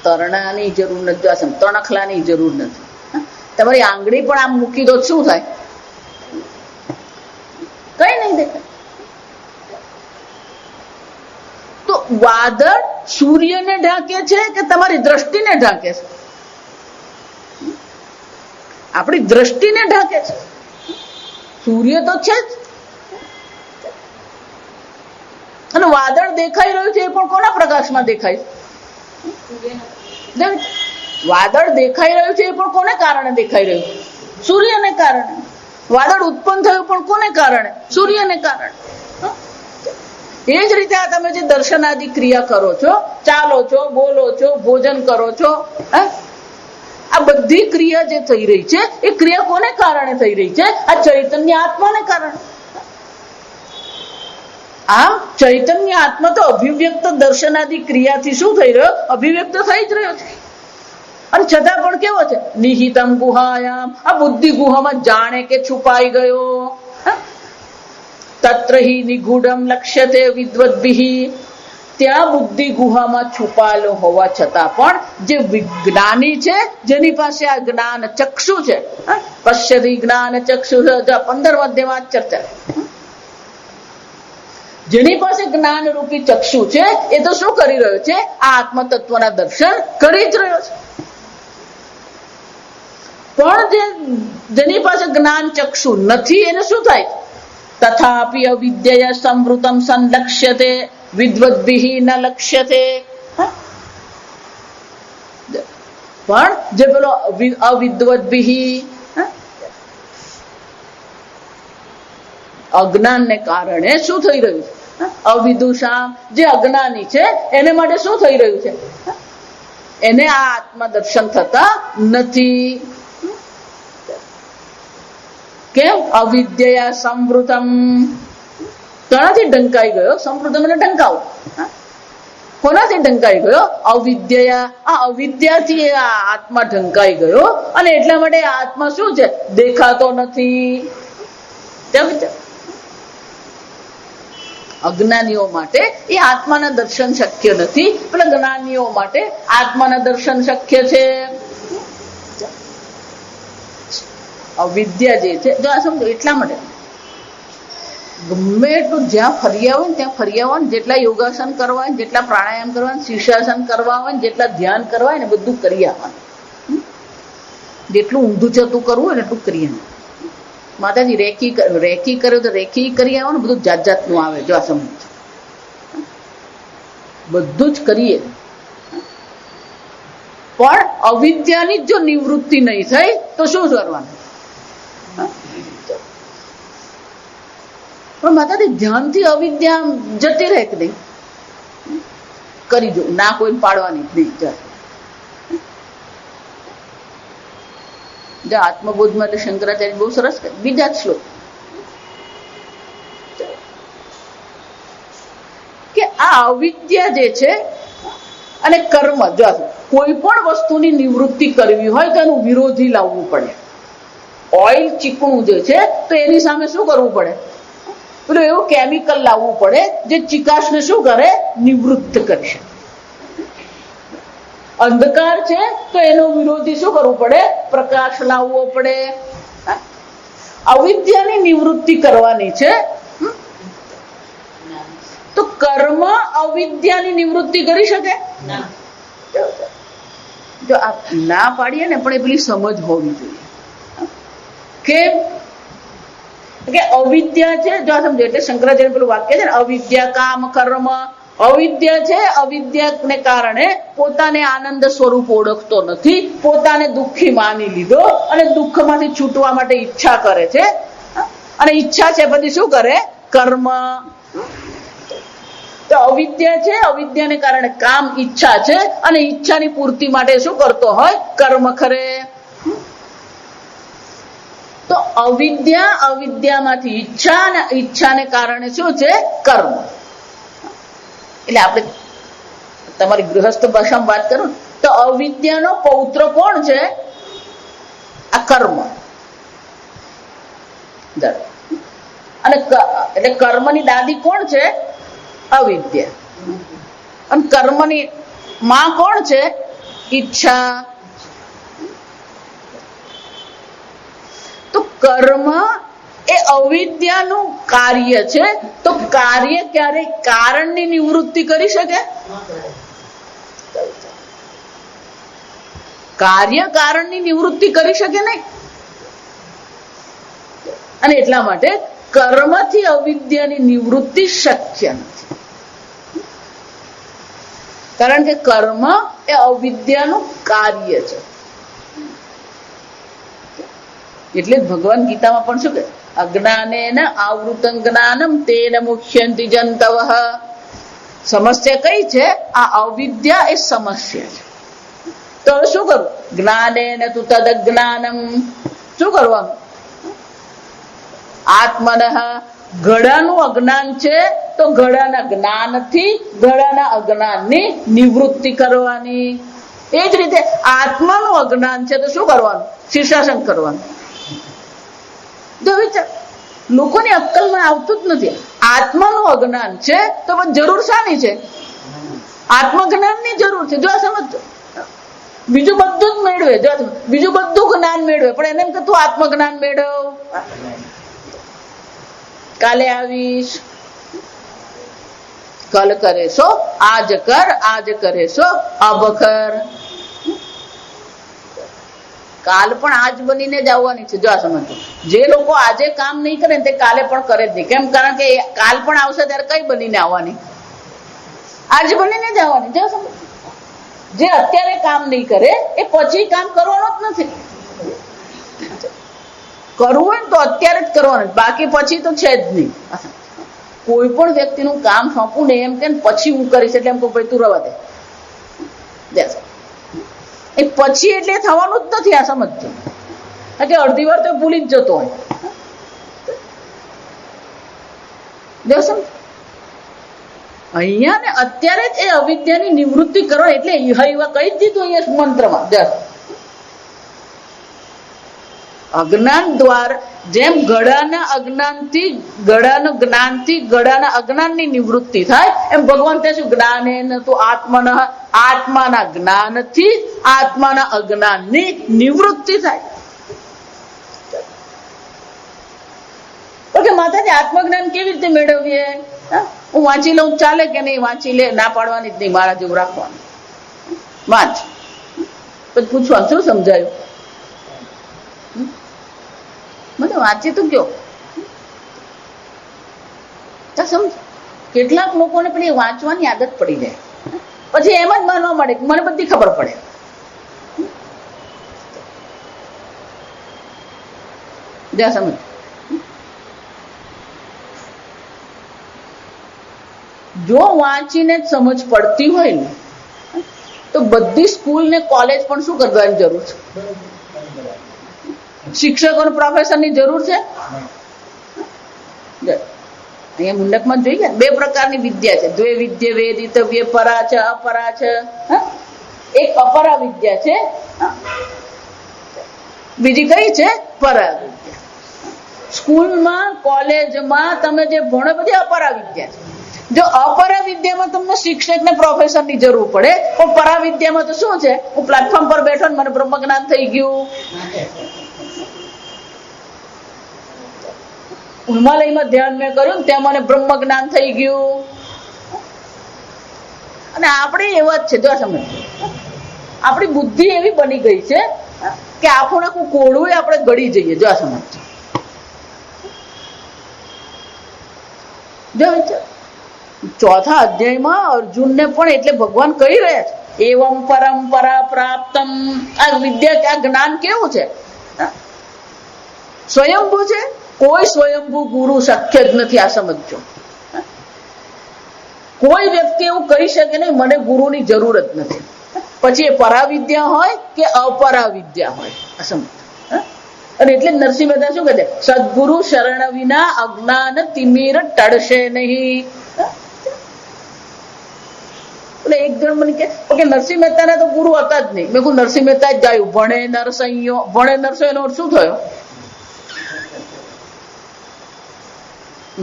તરણાની જરૂર નથી, તણખલાની જરૂર નથી. તમારી આંગળી પણ આમ મૂકી દો, શું થાય? કઈ નહીં દેખાય. તો વાદળ સૂર્યને ઢાંકે છે કે તમારી દ્રષ્ટિને ઢાંકે છે? આપણી દ્રષ્ટિને ઢાંકે છે. સૂર્ય તો છે જ. અને વાદળ દેખાઈ રહ્યું છે એ પણ કોના પ્રકાશમાં દેખાય? વાદળ દેખાઈ રહ્યું છે એ પણ કોને કારણે દેખાઈ રહ્યું? સૂર્યને કારણે. વાદળ ઉત્પન્ન થયું પણ કોને કારણે? સૂર્યને કારણે. એ જ રીતે આ તમે જે દર્શનાદિ ક્રિયા કરો છો, ચાલો છો, બોલો છો, ભોજન કરો છો, આ બધી ક્રિયા જે થઈ રહી છે એ ક્રિયા કોને કારણે થઈ રહી છે? આ ચૈતન્ય આત્માને કારણે. આમ ચૈતન્ય આત્મા તો અભિવ્યક્ત દર્શનાદિ ક્રિયાથી શું થઈ રહ્યો? અભિવ્યક્ત થઈ જ રહ્યો છે. અને છતાં પણ કેવો છે? નિહિતમ ગુહાયામ. આ બુદ્ધિ ગુહામાં જાણે કે છુપાઈ ગયો. તત્ર હિ નિગૂઢમ લક્ષ્યતે વિદ્વદ્ભિઃ. ત્યાં બુદ્ધિ ગુહામાં છુપાયેલો હોવા છતાં પણ જે વિજ્ઞાની છે, જેની પાસે આ જ્ઞાન ચક્ષુ છે, પશ્યતિ જ્ઞાન ચક્ષુ, 15 અધ્યાયમાં ચર્ચા. જેની પાસે જ્ઞાન રૂપી ચક્ષુ છે, એ તો શું કરી રહ્યો છે? આ આત્મ તત્વના દર્શન કરી જ રહ્યો છે. પણ જેની પાસે જ્ઞાન ચક્ષુ નથી, એને શું થાય? તથાપિ અવિદ્યયા સંવૃતમ સંલક્ષ્યતે વિદ્વદ્ભિઃ ન લક્ષ્યતે. પણ જે પેલો અવિદ્વદ્ભિઃ, અજ્ઞાનને કારણે શું થઈ રહ્યું છે? અવિદુષા, જે અજ્ઞાની છે એને માટે શું થઈ રહ્યું છે? એને આ આત્મા દર્શન થતા નથી. કેમ? અવિદ્યા સંવૃતમ. કોનાથી ઢંકાઈ ગયો? સંવૃતમ એટલે ઢંકાવ. કોનાથી ઢંકાઈ ગયો? અવિદ્યા. આ અવિદ્યાથી આ આત્મા ઢંકાઈ ગયો, અને એટલા માટે આ આત્મા શું છે? દેખાતો નથી. અજ્ઞાનીઓ માટે એ આત્માના દર્શન શક્ય નથી, પણ જ્ઞાનીઓ માટે આત્માના દર્શન શક્ય છે. અવિદ્યા જે છે, જો આ સમજો, એટલા માટે ગમે એટલું જ્યાં ફર્યા હોય ને ત્યાં ફર્યા હોય, જેટલા યોગાસન કરવા હોય, જેટલા પ્રાણાયામ કરવા, શીર્ષાસન કરવા હોય, જેટલા ધ્યાન કરવા હોય ને, બધું કરી આવવાનું. જેટલું ઊંધું જતું કરવું હોય ને એટલું કરીએ. માતાજી રેકી કર્યો તો રેકી કરી આવો ને, બધું જાત જાતનું આવે. જો આ સમજ, બધું જ કરીએ પણ અવિદ્યાની જો નિવૃત્તિ નહીં થઈ તો શું કરવાનું? પણ માતાજી ધ્યાનથી અવિદ્યા જતી રહે કે નહીં? કરી જો, ના કોઈને પાડવાની જ નહીં. આત્મબોધમાં એટલે શંકરાચાર્ય બહુ સરસ બીજા જ શ્લોક કે આ અવિદ્યા જે છે અને કર્મ, જો કોઈ પણ વસ્તુની નિવૃત્તિ કરવી હોય તો એનું વિરોધી લાવવું પડે. ઓઇલ ચીકણું જે છે તો એની સામે શું કરવું પડે? પેલું એવું કેમિકલ લાવવું પડે જે ચિકાશને શું કરે? નિવૃત્ત કરશે. અંધકાર છે તો એનો વિરોધી શું કરવું પડે? પ્રકાશ લાવવો પડે. અવિદ્યાની નિવૃત્તિ કરવાની છે તો કર્મ અવિદ્યાની નિવૃત્તિ કરી શકે? જો આ ના પાડીએ ને, પણ એ પેલી સમજ હોવી જોઈએ કે અવિદ્યા છે. જો આ સમજો એટલે શંકરાચાર્ય પેલું વાક્ય છે ને, અવિદ્યા કામ કર્મ. અવિદ્યા છે, અવિદ્યાને કારણે પોતાને આનંદ સ્વરૂપ ઓળખતો નથી, પોતાને દુઃખી માની લીધો અને દુઃખમાંથી છૂટવા માટે ઈચ્છા કરે છે. અને ઈચ્છા છે પછી શું કરે? કર્મ. તો અવિદ્યા છે, અવિદ્યાને કારણે કામ ઈચ્છા છે અને ઈચ્છાની પૂર્તિ માટે શું કરતો હોય? કર્મ કરે. તો અવિદ્યા, અવિદ્યામાંથી ઈચ્છા અને ઈચ્છાને કારણે શું છે? કર્મ. એટલે આપણે તમારી ગૃહસ્થ ભાષામાં વાત કરું તો અવિદ્યાનો પૌત્ર કોણ છે? આ કર્મ. અને એટલે કર્મની દાદી કોણ છે? અવિદ્યા. અને કર્મની માં કોણ છે? ઈચ્છા. તો કર્મ એ અવિદ્યાનું કાર્ય છે. તો કાર્ય ક્યારેય કારણની નિવૃત્તિ કરી શકે? કાર્ય કારણની નિવૃત્તિ કરી શકે નહીં. અને એટલા માટે કર્મથી અવિદ્યાની નિવૃત્તિ શક્ય નથી. કારણ કે કર્મ એ અવિદ્યાનું કાર્ય છે. એટલે જ ભગવાન ગીતામાં પણ શું કહે? અજ્ઞાનેન આવૃતં જ્ઞાનમ તેન મુહ્યન્તિ જંતવઃ. સમસ્યા કઈ છે? આ અવિદ્યા એ સમસ્યા છે. તો શું કરું? જ્ઞાનેન તુ તદજ્ઞાનમ. શું કરવાનું? આત્મનઃ. ઘડાનું અજ્ઞાન છે તો ઘડાના જ્ઞાનથી ઘડાના અજ્ઞાનની નિવૃત્તિ કરવાની. એ જ રીતે આત્માનું અજ્ઞાન છે તો શું કરવાનું? શીર્ષાસન કરવાનું. જો વિચાર, લોકોની અક્કલમાં આવતું જ નથી. આત્માનું અજ્ઞાન છે તો જરૂર શાની છે? આત્મજ્ઞાનની જરૂર છે. જો આ સમજો, બીજું બધું જ મેળવે, જો બીજું બધું જ્ઞાન મેળવે, પણ એને એમ કે તું આત્મજ્ઞાન મેળવ. કાલે આવીશ, કલ કરે સો આજ કર, આજ કરે સો અબ કર. કાલ પણ આજ બનીને જ આવવાની છે. જો આ સમજો, જે લોકો આજે કામ નહીં કરે તે કાલે પણ કરે જ નહીં. કેમ? કારણ કે કાલ પણ આવશે ત્યારે કઈ બનીને આવવાની? આજ બનીને જ આવવાની. જો સમજો, જે અત્યારે કામ નહીં કરે એ પછી કામ કરવાનો જ નથી. કરવું હોય ને તો અત્યારે જ કરવાનું, બાકી પછી તો છે જ નહીં. કોઈ પણ વ્યક્તિનું કામ સોંપવું ને એમ કે પછી હું કરીશ એટલે એમ કહું ભાઈ તું રવા દે. એ પછી એટલે થવાનું જ નથી. આ સમજજો કે અડધી વાર તો ભૂલી જ જતો હોય. અહીંયા ને અત્યારે જ એ અવિદ્યાની નિવૃત્તિ કરો એટલે એવા કહી જ દીધું અહીંયા મંત્રમાં. અજ્ઞાન દ્વારા જેમ ઘડાના અજ્ઞાનથી ઘડાના જ્ઞાનથી ઘડાના અજ્ઞાનની નિવૃત્તિ થાય એમ ભગવાન કહે છે જ્ઞાનેન તો આત્મન. આત્માના જ્ઞાનથી આત્માના અજ્ઞાનની નિવૃત્તિ થાય. ઓકે માતાજી, આત્મજ્ઞાન કેવી રીતે મેળવીએ? હું વાંચી લઉં ચાલે કે નહીં? વાંચી લે, ના પાડવાની જ નહીં, મારા જેવું રાખવાનું. વાંચ, પછી પૂછવાનું શું સમજાયું? મને વાંચી તો કયો. સમજ કેટલાક લોકોને પેલી વાંચવાની આદત પડી જાય, પછી એમ જ માનવા માંડે કે મને બધી ખબર પડે. સમજ જો વાંચીને જ સમજ પડતી હોય ને તો બધી સ્કૂલ ને કોલેજ પણ શું કરવાની જરૂર છે? શિક્ષકો અને પ્રોફેસર ની જરૂર છે? અહીંયા મુંડકમાં જોઈએ બે પ્રકારની વિદ્યા છે. દ્વે વિદ્ય વેદિતવ્ય પરા છે અપરા છે. એક અપરા વિદ્યા છે, બીજી કઈ છે? પરા વિદ્યા. સ્કૂલમાં કોલેજમાં તમે જે ભણો બધી અપરા વિદ્યા છે. જો અપરા વિદ્યામાં તમને શિક્ષક ને પ્રોફેસર ની જરૂર પડે, પણ પરા વિદ્યામાં તો શું છે? હું પ્લેટફોર્મ પર બેઠો ને મને બ્રહ્મ જ્ઞાન થઈ ગયું. હિમાલયમાં ધ્યાન મેં કર્યું ત્યાં મને બ્રહ્મ જ્ઞાન થઈ ગયું. અને આપણે એવા જ છે. જો સમજ આપણી બુદ્ધિ એવી બની ગઈ છે કે આખું આખું કોળું આપણે ગળી જઈએ. જો સમજ જો ચોથા અધ્યાયમાં અર્જુનને પણ એટલે ભગવાન કહી રહ્યા છે એવમ પરંપરા પ્રાપ્તમ. આ વિદ્યા આ જ્ઞાન કેવું છે? સ્વયંભૂ છે. કોઈ સ્વયંભૂ ગુરુ શક્ય જ નથી. આ સમજો. કોઈ વ્યક્તિ એવું કહી શકે નહીં મને ગુરુની જરૂર જ નથી, પછી એ પરાવિદ્યા હોય કે અપરાવિદ્યા હોય. આ સમજ. અને એટલે નરસિંહ મહેતા શું કહે છે? સદગુરુ શરણ વિના અજ્ઞાન તિમિર ટળશે નહીં. એટલે એક જણ મને કે નરસિંહ મહેતાના તો ગુરુ હતા જ નહીં. મેં કહ્યું નરસિંહ મહેતા જ ગાયું ભણે નરસૈયો. ભણે નરસૈયો એનો શું થયો?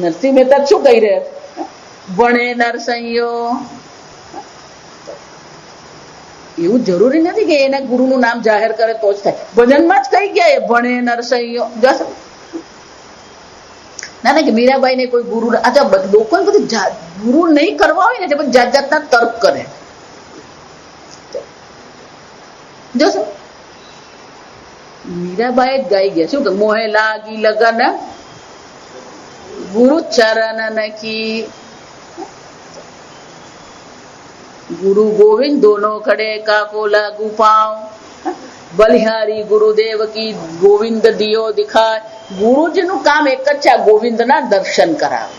નરસિંહ મહેતા શું કહી રહ્યા? ભણે નરસૈયો. એવું જરૂરી નથી કે એના ગુરુનું નામ જાહેર કરે તો જ થાય. ભજનમાં જ કહી ગયા એ ભણે નરસૈયો. ના ના કે મીરાબાઈ ને કોઈ ગુરુ લોકો બધું ગુરુ નહીં કરવા હોય ને એટલે જાત જાતના તર્ક કરે. જોશો મીરાબાઈ જ ગાઈ ગયા શું કે મોહે લાગી લગન ગુરુ ચરણ નકી. ગુરુ ગોવિંદ દોનો ખડે કાકો લાગુ પાવ. બલિહારી ગુરુદેવ કી ગોવિંદ દિયો દિખાય. ગુરુજીનું કામ એક જ છે, આ ગોવિંદના દર્શન કરાવે.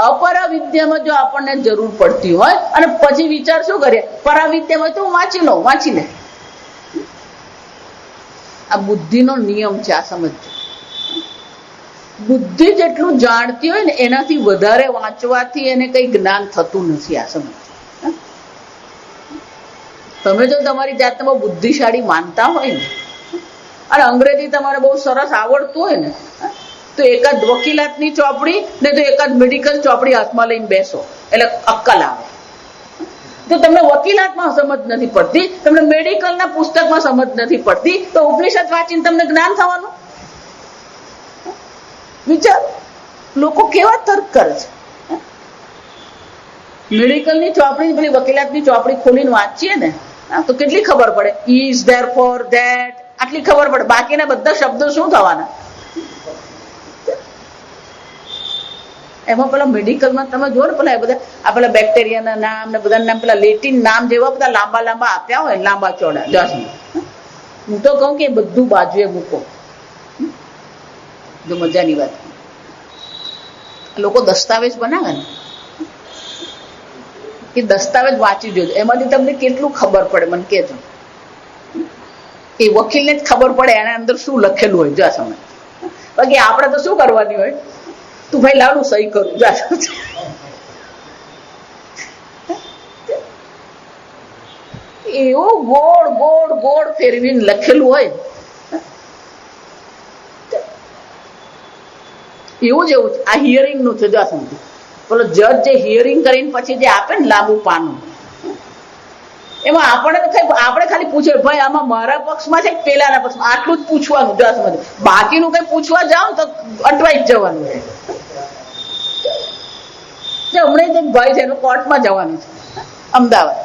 અપરા વિદ્યામાં જો આપણને જરૂર પડતી હોય અને પછી વિચાર શું કરીએ? પરાવિદ્યામાં તો હું વાંચી લે. આ બુદ્ધિનો નિયમ છે. આ સમજજો. બુદ્ધિ જેટલું જાણતી હોય ને એનાથી વધારે વાંચવાથી એને કઈ જ્ઞાન થતું નથી. આ સમજ. તમે જો તમારી જાતને બહુ બુદ્ધિશાળી માનતા હોય ને અને અંગ્રેજી તમારે બહુ સરસ આવડતું હોય ને તો એકાદ વકીલાતની ચોપડી ને તો એકાદ મેડિકલ ચોપડી હાથમાં લઈને બેસો એટલે અક્કલ આવે. તો તમને વકીલાતમાં સમજ નથી પડતી, તમને મેડિકલના પુસ્તકમાં સમજ નથી પડતી, તો ઉપનિષદ વાંચીને તમને જ્ઞાન થવાનું? વિચાર લોકો કેવા તર્ક કરે છે. મેડિકલની ચોપડી પેલી વકીલાતની ચોપડી ખોલીને વાંચીએ ને તો કેટલી ખબર પડે? ઇઝ ધેર ફોર ધેટ આટલી ખબર પડે. બાકીના બધા શબ્દો શું થવાના? એમાં પેલા મેડિકલમાં તમે જો ને પેલા પેલા બેક્ટેરિયાના નામ ને બધા નામ પેલા લેટિન નામ જેવા બધા લાંબા લાંબા આપ્યા હોય લાંબા ચોડા. હું તો કહું કે બધું બાજુએ મૂકો. જો મજાની વાત લોકો દસ્તાવેજ બનાવે ને કે દસ્તાવેજ વાંચી જોજો, એમાંથી તમને કેટલું ખબર પડે મને કહેજો. એ વકીલને જ ખબર પડે એના અંદર શું લખેલું હોય. જા સમજ. બાકી આપણે તો શું કરવાની હોય? તું ભાઈ લાવનું સહી કરું. જા એવું ગોળ ગોળ ગોળ ફેરવીને લખેલું હોય. એવું જ એવું આ હિયરિંગ નું છે. જો સમજ પેલો જજ જે હિયરિંગ કરીને પછી જે આપે ને લાંબુ પાનું એમાં આપણે ખાલી પૂછે ભાઈ આમાં મારા પક્ષમાં છે પેલાના પક્ષમાં, આટલું જ પૂછવાનું. જો સમજ બાકીનું કઈ પૂછવા જાવ તો અટવાઈ જ જવાનું. હમણાં એક ભાઈ છે એનું કોર્ટમાં જવાનું છે અમદાવાદ.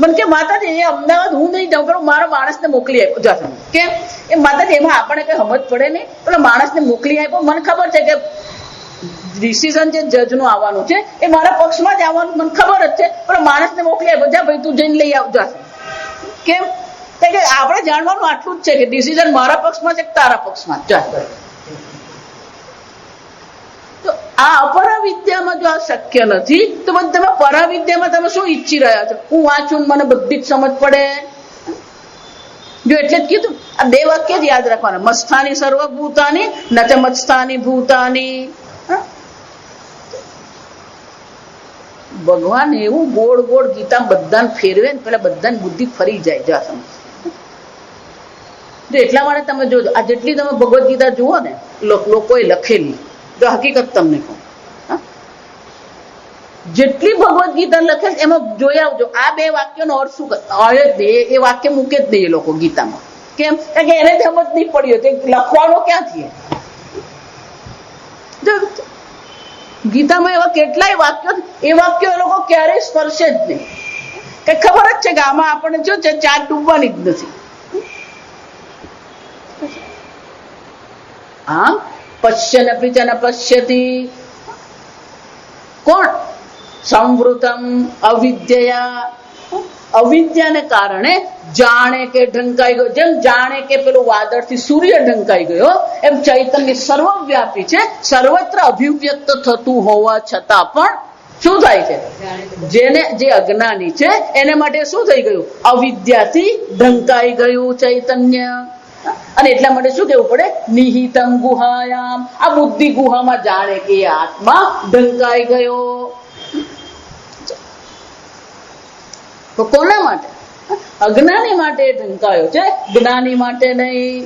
મને કે માતાજી એ અમદાવાદ હું નહીં જાઉં પણ મારા માણસને મોકલી આપ્યો જશે કેમ એ માતાજી એમાં આપણને કઈ સમજ પડે નહીં પેલા માણસને મોકલી આપ્યો મને ખબર છે કે ડિસિઝન જે જજનું આવવાનું છે એ મારા પક્ષમાં જ આવવાનું મને ખબર જ છે પણ માણસને મોકલી આપ્યો જા ભાઈ તું જઈને લઈ આવ જશે કેમ કે આપણે જાણવાનું આટલું જ છે કે ડિસિઝન મારા પક્ષમાં છે કે તારા પક્ષમાં જા તો આ અપરાવિદ્યામાં જો આ શક્ય નથી તો તમે પરાવિદ્યામાં તમે શું ઈચ્છી રહ્યા છો હું વાંચું મને બધી જ સમજ પડે જો એટલે જ કીધું આ બે વાક્ય જ યાદ રાખવાના મસ્થાની સર્વભૂતાની ન ચ મત્સ્થાની ભૂતાની ભગવાન એવું ગોળ ગોળ ગીતા બધાને ફેરવે ને પેલા બધાને બુદ્ધિ ફરી જાય જા સમજ એટલા માટે તમે જોજો આ જેટલી તમે ભગવદ ગીતા જુઓ ને લોકોએ લખેલી જો હકીકત તમને કહું જેટલી ભગવદ ગીતા લખેલ એમાં જોઈ આવજો આ બે વાક્યનો અર્થ શું એ વાક્ય મૂકે જ નહીં એ લોકો ગીતામાં કેમ કે એને સમજ નહીં પડ્યો તે લખવાનો ક્યાંથી ગીતામાં એવા કેટલાય વાક્યો એ વાક્યો એ લોકો ક્યારેય સ્પર્શે જ નહીં કે ખબર જ છે કે આમાં આપણને જો ચાર ડૂબવાની જ નથી આમ પશ્યન પ્રિચન પશ્યતી કોણ સંવૃતમ અવિદ્યા અવિદ્યાને કારણે જાણે કે ઢંકાઈ ગયો જેમ જાણે કે પેલું વાદળથી સૂર્ય ઢંકાઈ ગયો એમ ચૈતન્ય સર્વવ્યાપી છે સર્વત્ર અભિવ્યક્ત થતું હોવા છતાં પણ શું થાય છે જેને જે અજ્ઞાની છે એને માટે શું થઈ ગયું અવિદ્યાથી ઢંકાઈ ગયું ચૈતન્ય અને એટલા માટે શું કેવું પડે નિહિતમ ગુહાયામ આ બુદ્ધિ ગુહામાં જાણે કે આત્મા ઢંકાઈ ગયો તો કોના માટે અજ્ઞાની માટે ઢંકાયો છે જ્ઞાની માટે નહીં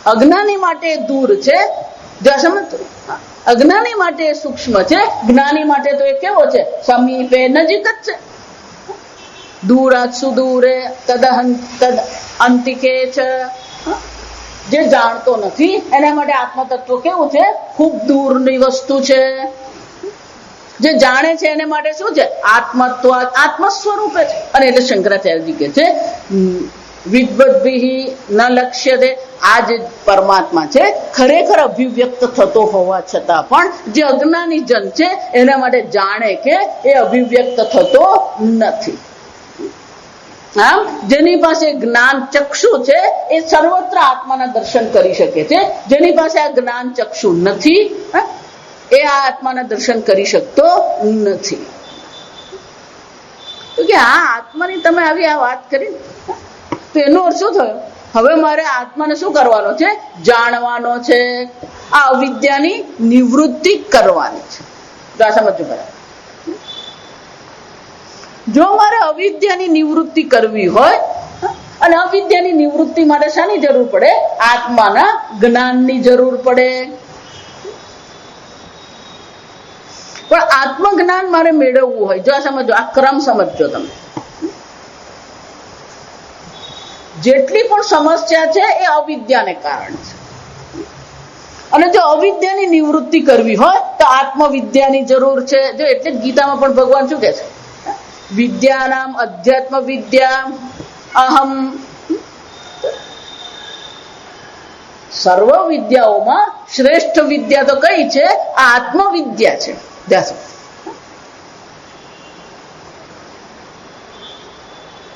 અજ્ઞાની માટે દૂર છે અજ્ઞાની માટે સૂક્ષ્મ છે જ્ઞાની માટે તો એ કેવો છે સમીપે નજીક જ છે દૂરાત સુદૂરે તદ અંતિકે છે જે જાણતો નથી એના માટે આત્મતત્વ કેવું છે ખૂબ દૂરની વસ્તુ છે જે જાણે છે એને માટે શું છે આત્મત્વ આત્મ સ્વરૂપે છે અને એટલે શંકરાચાર્યજી કે છે વિદ્વદ્ભિ ન લક્ષ્યતે આ જે પરમાત્મા છે ખરેખર અભિવ્યક્ત થતો હોવા છતાં પણ જે અજ્ઞાની જન છે એના માટે જાણે કે એ અભિવ્યક્ત થતો નથી આમ જેની પાસે જ્ઞાન ચક્ષુ છે એ સર્વત્ર આત્માના દર્શન કરી શકે છે જેની પાસે આ જ્ઞાન ચક્ષુ નથી એ આ આત્માના દર્શન કરી શકતો નથી તો કે આ આત્માની તમે આવી આ વાત કરી તો એનો અર્થ શું થયો હવે મારે આત્માને શું કરવાનો છે જાણવાનો છે આ અવિદ્યાની નિવૃત્તિ કરવાની છે તો આ સમજવું બરાબર જો મારે અવિદ્યાની નિવૃત્તિ કરવી હોય અને અવિદ્યાની નિવૃત્તિ માટે શાની જરૂર પડે આત્માના જ્ઞાનની જરૂર પડે પણ આત્મજ્ઞાન મારે મેળવવું હોય જો આ સમજો આ ક્રમ સમજજો તમે જેટલી પણ સમસ્યા છે એ અવિદ્યાને કારણે છે અને જો અવિદ્યાની નિવૃત્તિ કરવી હોય તો આત્મવિદ્યાની જરૂર છે જો એટલે જ ગીતામાં પણ ભગવાન શું કહે છે વિદ્યાનામ અધ્યાત્મ વિદ્યા અહમ સર્વ વિદ્યાઓમાં શ્રેષ્ઠ વિદ્યા તો કઈ છે આ આત્મવિદ્યા છે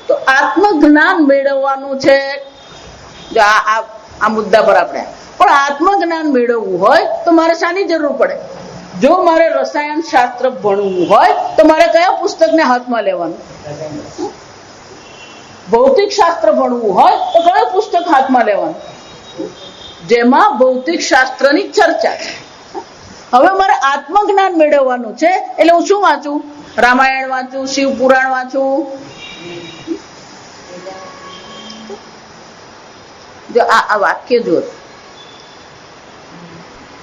તો આત્મજ્ઞાન મેળવવાનું છે આ મુદ્દા પર આપણે પણ આત્મજ્ઞાન મેળવવું હોય તો મારે શાની જરૂર પડે જો મારે રસાયણ શાસ્ત્ર ભણવું હોય તો મારે કયા પુસ્તકને હાથમાં લેવાનું ભૌતિક શાસ્ત્ર ભણવું હોય તો કયું પુસ્તક હાથમાં લેવાનું જેમાં ભૌતિક શાસ્ત્રની ચર્ચા છે હવે મારે આત્મજ્ઞાન મેળવવાનું છે એટલે હું શું વાંચું રામાયણ વાંચું શિવ પુરાણ વાંચું જો આ વાક્ય જો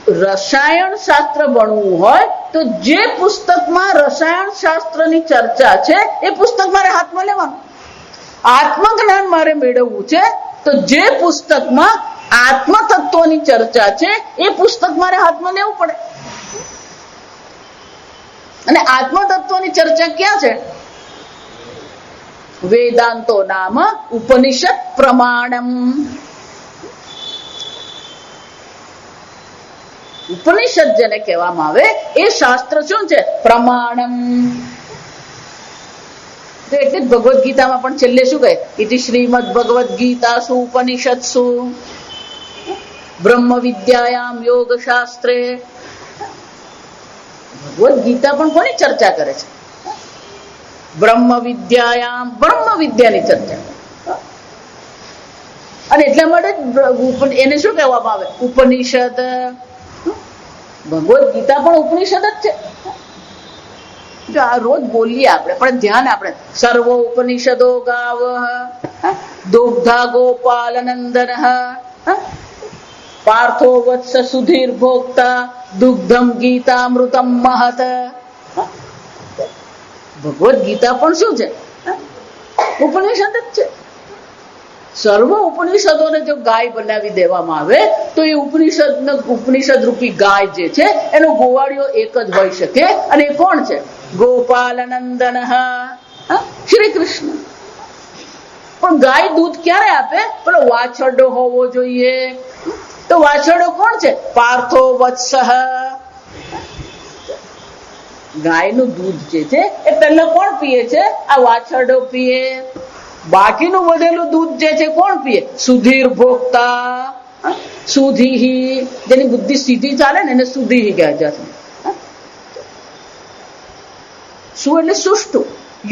રસાયણ શાસ્ત્ર ભણવું હોય તો જે પુસ્તકમાં રસાયણ શાસ્ત્રની ચર્ચા છે એ પુસ્તક મારે હાથમાં લેવાનું આત્મજ્ઞાન મારે મેળવવું છે તો જે પુસ્તકમાં આત્મતત્વની ચર્ચા છે એ પુસ્તક મારે હાથમાં લેવું પડે અને આત્મતત્વની ચર્ચા ક્યાં છે વેદાંતો નામ ઉપનિષદ પ્રમાણમ. ઉપનિષદ જેને કહેવામાં આવે એ શાસ્ત્ર શું છે? પ્રમાણમ. તો એટલે જ ભગવદ્ ગીતામાં પણ છેલ્લે શું કહે? ઇતિ શ્રીમદ ભગવદ્ ગીતાસુ ઉપનિષત્સુ બ્રહ્મ વિદ્યાયામ યોગ શાસ્ત્રે. ભગવદ્ ગીતા પણ કોની ચર્ચા કરે છે? બ્રહ્મ વિદ્યાયામ, બ્રહ્મ વિદ્યાની ચર્ચા. અને એટલા માટે એને શું કહેવામાં આવે? ઉપનિષદ. ભગવદ્ ગીતા પણ ઉપનિષદ જ છે. જો આ રોજ બોલીએ આપણે, પણ ધ્યાન આપણે સર્વ ઉપનિષદો ગાવ દુગ્ધા ગોપાલ નંદન પાર્થો વત્સ સુધીર ભોક્તા દુગ્ધમ ગીતામૃતમ મહત. ભગવદ્ ગીતા પણ શું છે? ઉપનિષદ જ છે. સર્વ ઉપનિષદોને જો ગાય બનાવી દેવામાં આવે તો એ ઉપનિષદ રૂપી ગાય જે છે એનો ગોવાળિયો એક જ હોઈ શકે. અને એ કોણ છે? ગોપાલ નંદન શ્રી કૃષ્ણ. પણ ગાય દૂધ ક્યારે આપે? પેલો વાછરડો હોવો જોઈએ. તો વાછરડો કોણ છે? પાર્થો વત્સ. ગાયનું દૂધ જે છે એ પહેલા કોણ પીએ છે? આ વાછરડો પીએ. બાકીનું વધેલું દૂધ જે છે કોણ પીએ? સુધીર ભોગતા. સુધીહી, જેની બુદ્ધિ સીધી ચાલે ને એને સુધીહી કહે છે. શું એટલે સુષ્ટુ,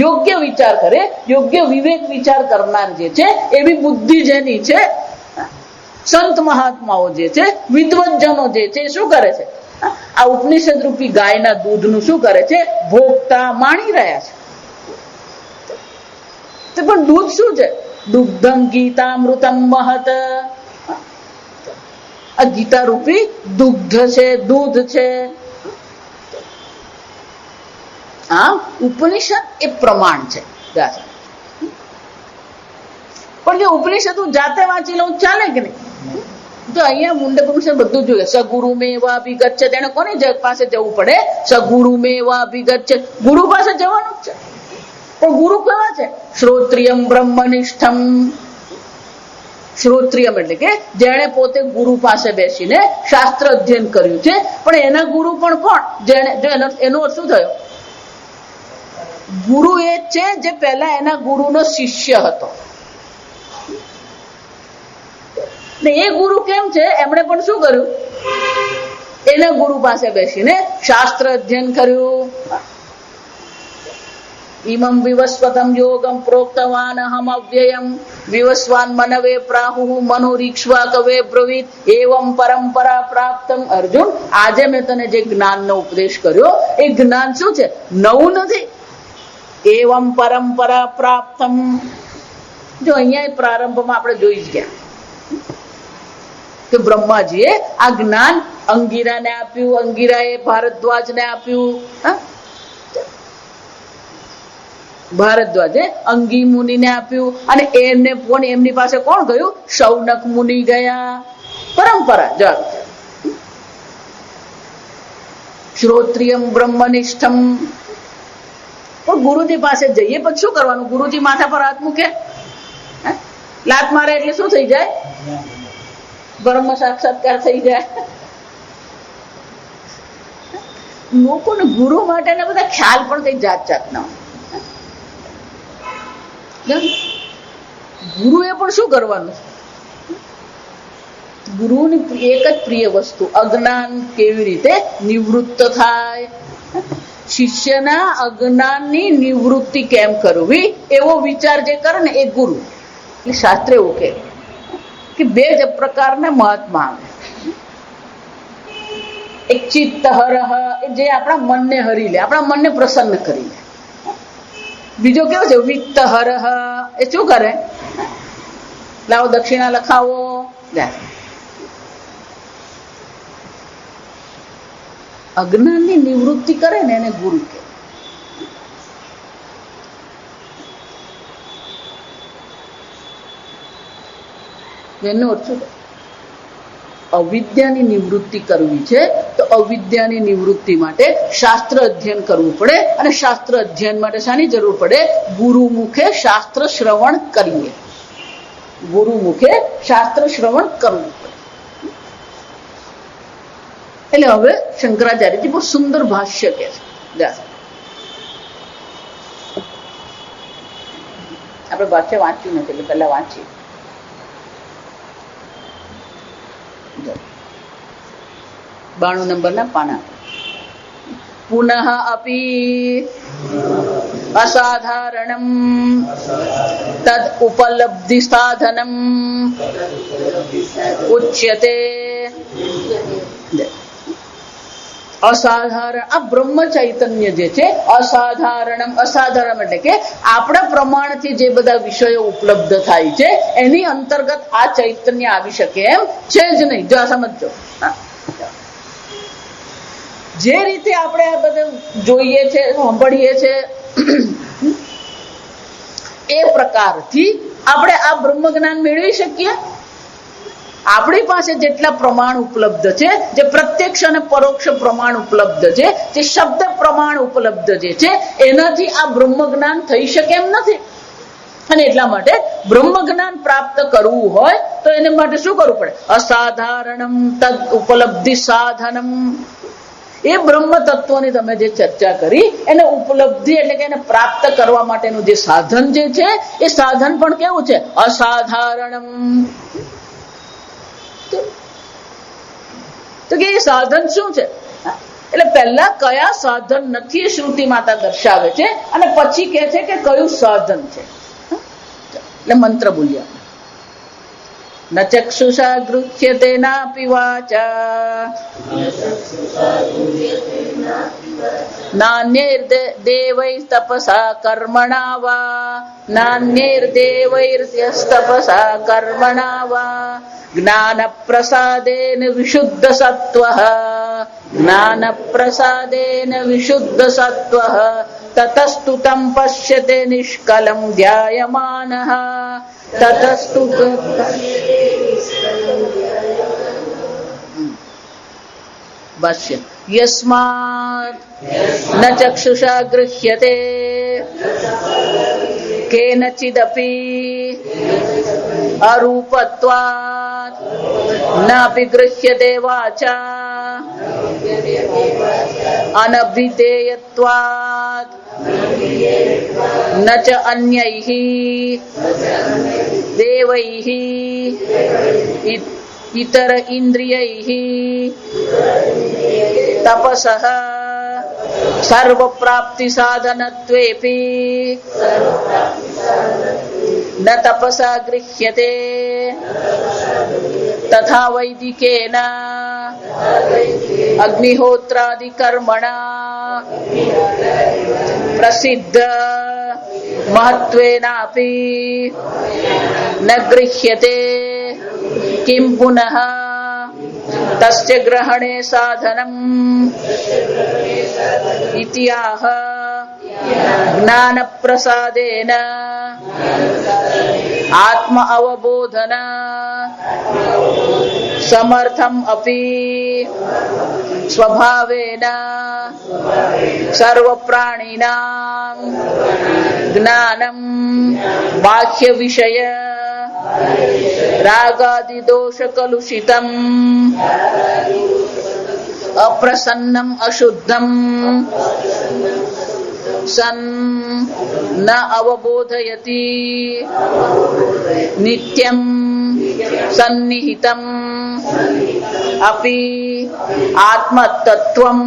યોગ્ય વિચાર કરે, યોગ્ય વિવેક વિચાર કરનાર જે છે એવી બુદ્ધિ જેની છે. સંત મહાત્માઓ જે છે, વિદ્વજ્જનો જે છે શું કરે છે? આ ઉપનિષદ રૂપી ગાયના દૂધનું શું કરે છે? ભોગતા, માણી રહ્યા છે. પણ દૂધ શું છે? દુગ્ધમ ગીતામૃતમ મહત. આ ગીતા રૂપી દુગ્ધ છે, દૂધ છે. આમ ઉપનિષદ એ પ્રમાણ છે. પણ જો ઉપનિષદ હું જાતે વાંચી લઉં ચાલે કે નહીં? તો અહીંયા મુંડક ઉપનિષદ બધું જોઈએ. સગુરુ મેવા અભિગત છે, તેને કોની પાસે જવું પડે? સગુરુ મેવા અભિગત છે, ગુરુ પાસે જવાનું જ છે. પણ ગુરુ કેવા છે? શ્રોત્રિયમ બ્રહ્મનિષ્ઠમ. શ્રોત્રિયમ એટલે કે જેણે પોતે ગુરુ પાસે બેસીને શાસ્ત્ર અધ્યયન કર્યું છે. પણ એના ગુરુ પણ કોણ? જેને એનો અર્થ શું થયો? ગુરુ એ છે જે પહેલા એના ગુરુનો શિષ્ય હતો. ને એ ગુરુ કેમ છે? એમણે પણ શું કર્યું? એના ગુરુ પાસે બેસીને શાસ્ત્ર અધ્યયન કર્યું. ઇમમ વિવસ્વતમ યોગમ પ્રોક્તવાન અહમ અવ્યયમ વિવસ્વાન મનવે પ્રાહુ મનોરીક્ષ્વા કવે બ્રવીત એવમ પરંપરા પ્રાપ્તમ. અર્જુન, આજે મેં તને જે જ્ઞાનનો ઉપદેશ કર્યો એ જ્ઞાન શું છે? નવું નથી. એવમ પરંપરા પ્રાપ્તમ. જો અહીંયા પ્રારંભમાં આપણે જોઈ જ ગયા કે બ્રહ્માજીએ આ જ્ઞાન અંગીરાને આપ્યું, અંગીરાએ ભારદ્વાજને આપ્યું. ભારદ્વાજે અંગી મુનિને આપ્યું અને એમની પાસે કોણ ગયું? શૌનક મુનિ ગયા. પરંપરા જવાબ. શ્રોત્રિયમ બ્રહ્મનિષ્ઠમ. પણ ગુરુજી પાસે જઈએ પછી શું કરવાનું? ગુરુજી માથા પર હાથ મૂકે, લાત મારે એટલે શું થઈ જાય? બ્રહ્મ સાક્ષાત્કાર થઈ જાય. લોકોને ગુરુ માટેના બધા ખ્યાલ પણ કઈ જાત જાતના. ગુરુએ પણ શું કરવાનું? ગુરુની એક જ પ્રિય વસ્તુ, અજ્ઞાન કેવી રીતે નિવૃત્ત થાય. શિષ્યના અજ્ઞાનની નિવૃત્તિ કેમ કરવી એવો વિચાર જે કરે ને એ ગુરુ. એટલે શાસ્ત્ર એવું કે બે જ પ્રકારના મહાત્મા આવે. એક ચિત્ત હરહ, જે આપણા મનને હરી લે, આપણા મનને પ્રસન્ન કરી લે. બીજો કેવો છે? વિત્ત હરહ, એ શું કરે? લાવો દક્ષિણા લખાવો. અજ્ઞાનની નિવૃત્તિ કરે ને એને ગુરુ કે. એનો અર્થ શું? અવિદ્યાની નિવૃત્તિ કરવી છે તો અવિદ્યાની નિવૃત્તિ માટે શાસ્ત્ર અધ્યયન કરવું પડે, અને શાસ્ત્ર અધ્યયન માટે શાની જરૂર પડે? ગુરુ મુખે શાસ્ત્ર શ્રવણ કરીએ, ગુરુ મુખે શાસ્ત્ર શ્રવણ કરવું પડે. એટલે હવે શંકરાચાર્યજી બહુ સુંદર ભાષ્ય કે છે. આપણે ભાષ્ય વાંચ્યું નથી એટલે પહેલા વાંચીએ. 92 નંબરના પાના. પુનઃ અપી અસાધારણમ તદ ઉપલબ્ધિ સાધનમ ઉચ્યતે. અસાધારણ આ બ્રહ્મ ચૈતન્ય જે છે અસાધારણમ, અસાધારણ એટલે કે આપણા પ્રમાણથી જે બધા વિષયો ઉપલબ્ધ થાય છે એની અંતર્ગત આ ચૈતન્ય આવી શકે એમ છે જ નહીં. જો સમજો, જે રીતે આપણે આ બધું જોઈએ છે, સાંભળીએ છે, એ પ્રકારથી આપણે આ બ્રહ્મ જ્ઞાન મેળવી શકીએ? આપણી પાસે જેટલા પ્રમાણ ઉપલબ્ધ છે, જે પ્રત્યક્ષ અને પરોક્ષ પ્રમાણ ઉપલબ્ધ છે, જે શબ્દ પ્રમાણ ઉપલબ્ધ જે છે, એનાથી આ બ્રહ્મ જ્ઞાન થઈ શકે એમ નથી. અને એટલા માટે બ્રહ્મ જ્ઞાન પ્રાપ્ત કરવું હોય તો એને માટે શું કરવું પડે? અસાધારણમ તદ ઉપલબ્ધિ સાધનમ. એ બ્રહ્મ તત્વની તમે જે ચર્ચા કરી એને ઉપલબ્ધિ એટલે કે એને પ્રાપ્ત કરવા માટેનું જે સાધન જે છે એ સાધન પણ કેવું છે? અસાધારણમ. તો કે એ સાધન શું છે? એટલે પહેલા કયા સાધન નથી શ્રુતિ માતા દર્શાવે છે અને પછી કહે છે કે કયું સાધન છે. એટલે મંત્ર બોલ્યા. ન ચક્ષુષા ગૃહ્યતે નાપી વાચા નાન્યૈર્દેવૈ તપસા કર્મણા વા નાન્યૈર્દેવૈર્તપસા કર્મણા વા જ્ઞાન પ્રસાદેન વિશુદ્ધ સત્વઃ જ્ઞાન પ્રસાદેન વિશુદ્ધ સત્વઃ તતસ્તુ તમ પશ્યતે નિષ્કલમ ધ્યાયમાનઃ તતસ્તુ ભાષ્ય. યસ્માત ન ચક્ષુષા ગૃહ્યતે કેનચિદપી અરૂપત્વાत् નાપી ગૃહ્યતે વાચા અનભિધેયત્વાत् ન ચ અન્યૈઃ દેવૈઃ ઇતર ઇન્દ્રિયૈઃ તપસઃ સર્વ પ્રાપ્તિ સાધનત્વેપી ન તપસા ગૃહ્યતે તથા વૈદિકેન અગ્નિહોત્રાદિ કર્મણા પ્રસિદ્ધ મહત્વેનાપી ન ગૃહ્યતે કિમ પુનઃ તસ્ય ગ્રહણે સાધનમ ઇત્યાહ જ્ઞાન પ્રસાદેન આત્મ અવબોધન સમર્થમ અપી સ્વભાવેન સર્વ પ્રાણીનાં જ્ઞાનમ બાહ્ય વિષય રાગાદિ દોષ કલુષિતમ અપ્રસન્નમ અશુદ્ધમ સન ન અવબોધયતિ નિત્યમ સન્નિહિતમ અપી આત્મતત્વમ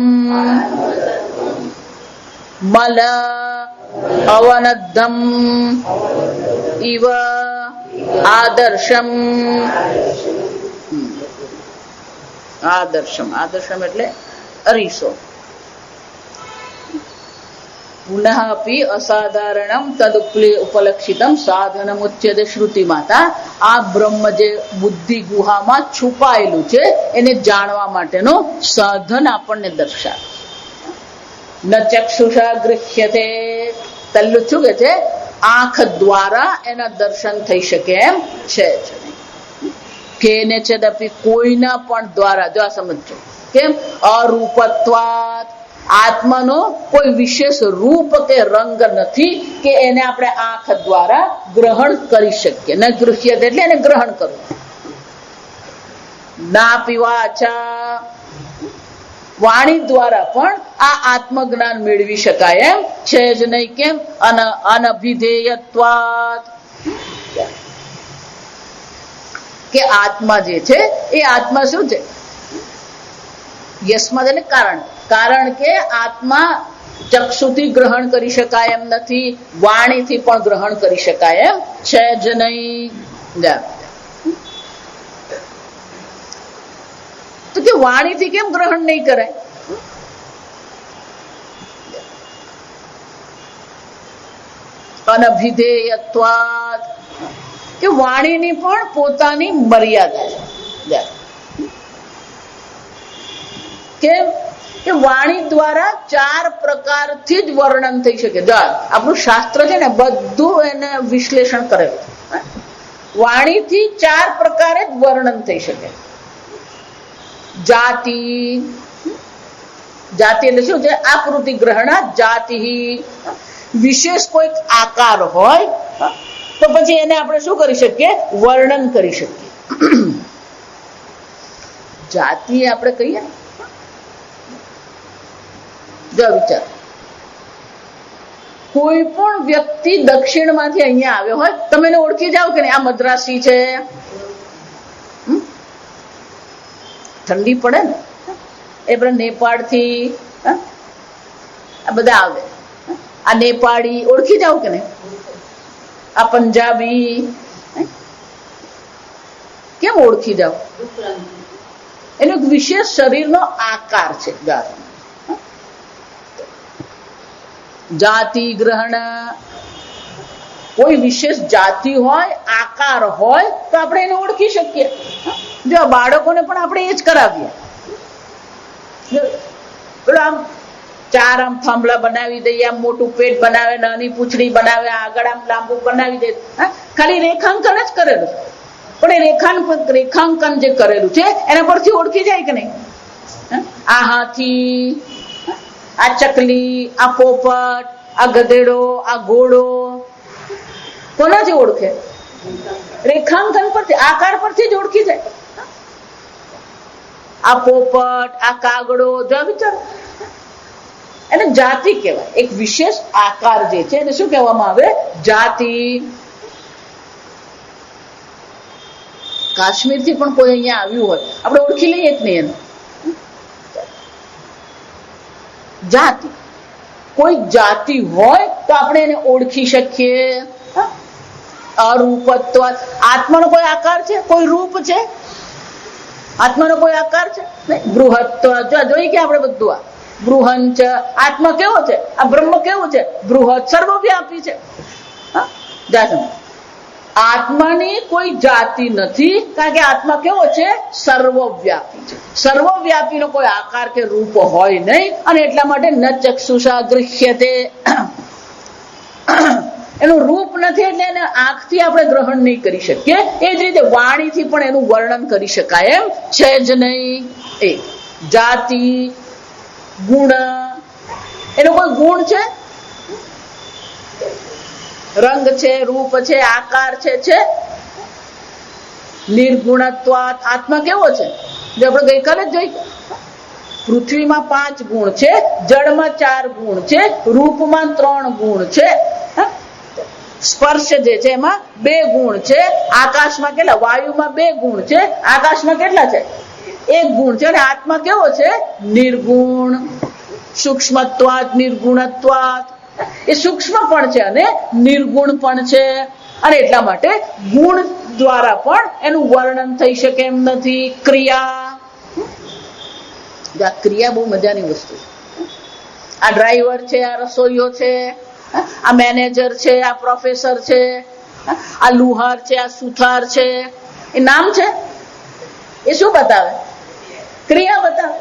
મલ અવનદ્ધમ ઇવ આદર્શમ. આદર્શમ, આદર્શમ એટલે અરીસો. પુનઃ અપી અસાધારણમ તદ ઉપલક્ષિતમ સાધનમ ઉચ્યતે શ્રુતિ માતા. આ બ્રહ્મ જે બુદ્ધિ ગુહામાં છુપાયેલું છે એને જાણવા માટેનો સાધન આપણને દર્શાવે. ન ચક્ષુષા ગૃહ્યતે, પહેલું શું કે છે? આંખ દ્વારા એના દર્શન થઈ શકે એમ છે. કેને ચેદપી કોઈના પણ દ્વારા, જો આ સમજો કેમ, અરૂપત્વાત આત્માનો કોઈ વિશેષ રૂપ કે રંગ નથી કે એને આપણે આંખ દ્વારા ગ્રહણ કરી શકીએ. ન ગૃહ્યત એટલે એને ગ્રહણ કરવું. ના પીવાચા વાણી દ્વારા પણ આ આત્મજ્ઞાન મેળવી શકાય એમ છે જ નહીં. કેમ, અનભિધેયત્વાત કે આત્મા જે છે એ આત્મા શું છે? યસ્માદ એટલે કારણ કે આત્મા ચક્ષુથી ગ્રહણ કરી શકાય એમ નથી, વાણીથી પણ ગ્રહણ કરી શકાય એમ છે જ નહીં. તો કે વાણીથી કેમ ગ્રહણ નહીં કરાય? અનભિધેયત્વાત કે વાણીની પણ પોતાની મર્યાદા છે. કેમ કે વાણી દ્વારા 4 પ્રકારથી જ વર્ણન થઈ શકે. આપણું શાસ્ત્ર છે ને બધું એને વિશ્લેષણ કરેલું. વાણીથી 4 પ્રકારે જ વર્ણન થઈ શકે. જાતિ એટલે શું છે? આકૃતિ ગ્રહણા જાતિ. વિશેષ કોઈ આકાર હોય તો પછી એને આપણે શું કરી શકીએ? વર્ણન કરી શકીએ. જાતિ આપણે કહીએ ને, જો વિચાર, કોઈ પણ વ્યક્તિ દક્ષિણ માંથી અહીંયા આવ્યો હોય, તમે એને ઓળખી જાઓ કે નહીં? આ મદ્રાસી છે. ઠંડી પડે ને એ બધા નેપાળ થી આ બધા આવે. આ નેપાળી ઓળખી જાઓ કે નહીં? આ પંજાબી કેમ ઓળખી જાઓ? એનો એક વિશેષ શરીરનો આકાર છે. જાતિ ગ્રહણ, કોઈ વિશેષ જાતિ હોય, આકાર હોય તો આપણે એને ઓળખી શકીએ. જો બાળકોને પણ આપણે એ જ કરાવીએ. આમ 4 આમ થાંભલા બનાવી દઈએ, આમ મોટું પેટ બનાવે, નાની પૂંછડી બનાવે, આગળ આમ લાંબુ બનાવી દે. ખાલી રેખાંકન જ કરેલું, પણ એ રેખાંકન જે કરેલું છે એના પરથી ઓળખી જાય કે નહીં? આ હાથી, આ ચકલી, આ પોપટ, આ ગધેડો, આ ઘોડો, કોનાથી ઓળખે? રેખાંકન પરથી, આકાર પરથી જ ઓળખી જાય. આ પોપટ, આ કાગડો, જો વિચારો, એને જાતિ કહેવાય. એક વિશેષ આકાર જે છે એને શું કહેવામાં આવે? જાતિ. કાશ્મીર થી પણ કોઈ અહીંયા આવ્યું હોય, આપણે ઓળખી લઈએ જ નહીં એને. જાતિ, કોઈ જાતિ હોય તો આપણે એને ઓળખી શકીએ. અરૂપત્વ, આત્માનો કોઈ આકાર છે? કોઈ રૂપ છે? આત્માનો કોઈ આકાર છે? બૃહત્વ, જોઈ કે આપણે બધું આ બૃહંચ, આત્મા કેવો છે? આ બ્રહ્મ કેવું છે? બૃહત, સર્વવ્યાપી છે. આત્માની કોઈ જાતિ નથી, કારણ કે આત્મા કેવો છે? સર્વવ્યાપી છે. સર્વવ્યાપીનો કોઈ આકાર કે રૂપ હોય નહીં, અને એટલા માટે ન ચક્ષુષા ગૃહ્યતે, એનું રૂપ નથી એટલે એને આંખથી આપણે ગ્રહણ નહીં કરી શકીએ. એ જ રીતે વાણીથી પણ એનું વર્ણન કરી શકાય એમ છે જ નહીં. એ જાતિ, ગુણ, એનો કોઈ ગુણ છે? રંગ છે, રૂપ છે, આકાર છે. નિર્ગુણત્વાત, આત્મા કેવો છે? જે આપણે ગઈકાલે જ જોઈ, પૃથ્વીમાં 5 ગુણ છે, જળમાં 4 ગુણ છે, રૂપમાં 3 ગુણ છે, સ્પર્શ જે છે એમાં 2 ગુણ છે, આકાશમાં કેટલા? વાયુમાં 2 ગુણ છે, આકાશમાં કેટલા છે? 1 ગુણ છે. અને આત્મા કેવો છે? નિર્ગુણ. સૂક્ષ્મત્વાત નિર્ગુણત્વાત, એ સૂક્ષ્મ પણ છે અને નિર્ગુણ પણ છે, અને એટલા માટે ગુણ દ્વારા પણ એનું વર્ણન થઈ શકે એમ નથી. ક્રિયા, ક્રિયા બહુ મજાની વસ્તુ છે. આ ડ્રાઈવર છે, આ રસોઈયો છે, આ મેનેજર છે, આ પ્રોફેસર છે, આ લુહાર છે, આ સુથાર છે, એ નામ છે. એ શું બતાવે? ક્રિયા બતાવે.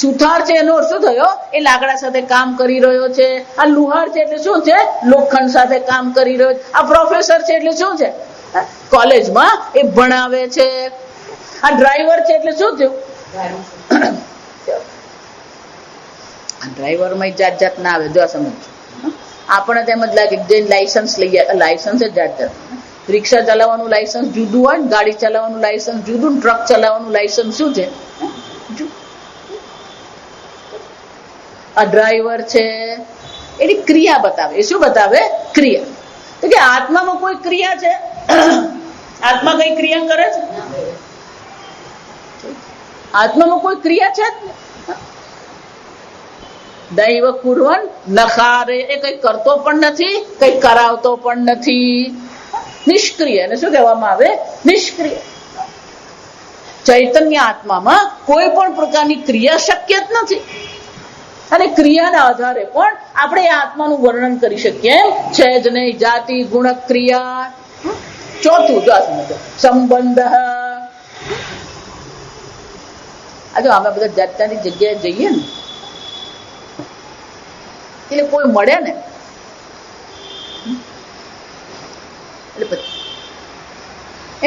સુથાર છે એનો શું થયો? એ લાકડા સાથે કામ કરી રહ્યો છે. આ લુહાર છે એટલે શું છે? લોખંડ સાથે કામ કરી રહ્યો છે. આ પ્રોફેસર છે એટલે શું છે? કોલેજમાં એ ભણાવે છે. આ ડ્રાઈવર છે એટલે શું થયું? ડ્રાઈવર માં જાત જાત ના આવે. જો સમજ, આપણે તેમ જ લાગે જઈને લાયસન્સ લઈએ. લાયસન્સ જ જાત જાત. રિક્ષા ચલાવવાનું લાયસન્સ જુદું હોય, ગાડી ચલાવવાનું લાયસન્સ જુદું, ટ્રક ચલાવવાનું લાયસન્સ શું છે? આ ડ્રાઈવર છે એની ક્રિયા બતાવે. એ શું બતાવે? ક્રિયા. તો કે આત્મામાં કોઈ ક્રિયા છે? આત્મા કઈ ક્રિયા કરે છે? આત્મામાં કોઈ ક્રિયા છે જ ને. દૈવ કુર્વન નખારે, એ કઈ કરતો પણ નથી, કઈ કરાવતો પણ નથી. નિષ્ક્રિય. એને શું કહેવામાં આવે? નિષ્ક્રિય. ચૈતન્ય આત્મામાં કોઈ પણ પ્રકારની ક્રિયા શક્ય જ નથી. અને ક્રિયાના આધારે પણ આપણે એ આત્માનું વર્ણન કરી શકીએ એમ છે જ નહીં. જાતિ ગુણ ક્રિયા. ચોથું સંબંધ. આ જો અમે બધા જાતની જગ્યાએ જઈએ ને એટલે કોઈ મળે ને એટલે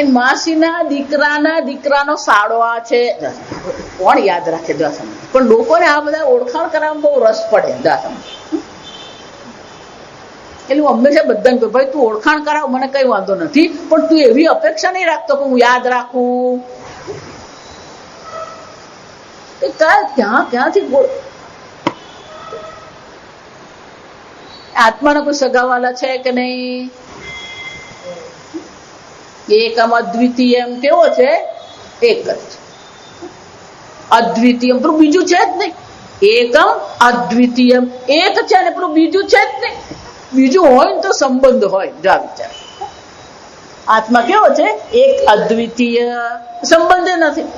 એ માસીના દીકરાનો સાડો આ છે. કોણ યાદ રાખે? પણ લોકોને આ બધા ઓળખાણ કરવામાં બહુ રસ પડે. એટલે હું હંમેશા બધાને કહું, ભાઈ તું ઓળખાણ કરાવ, મને કઈ વાંધો નથી, પણ તું એવી અપેક્ષા નહીં રાખતો કે હું યાદ રાખું. ક્યાંથી બોલ? આત્માનો કોઈ સગાવાલા છે કે નહીં? એકમ અદ્વિતીય એમ કેવો છે? એક જ અદ્વિતીય. પેલું બીજું છે જ નહીં. એકમ અદ્વિતીય એક છે ને પેલું બીજું છે જ નહીં. બીજું હોય ને તો સંબંધ હોય. જા વિચાર, આત્મા કેવો છે? એક અદ્વિતીય. સંબંધ નથી.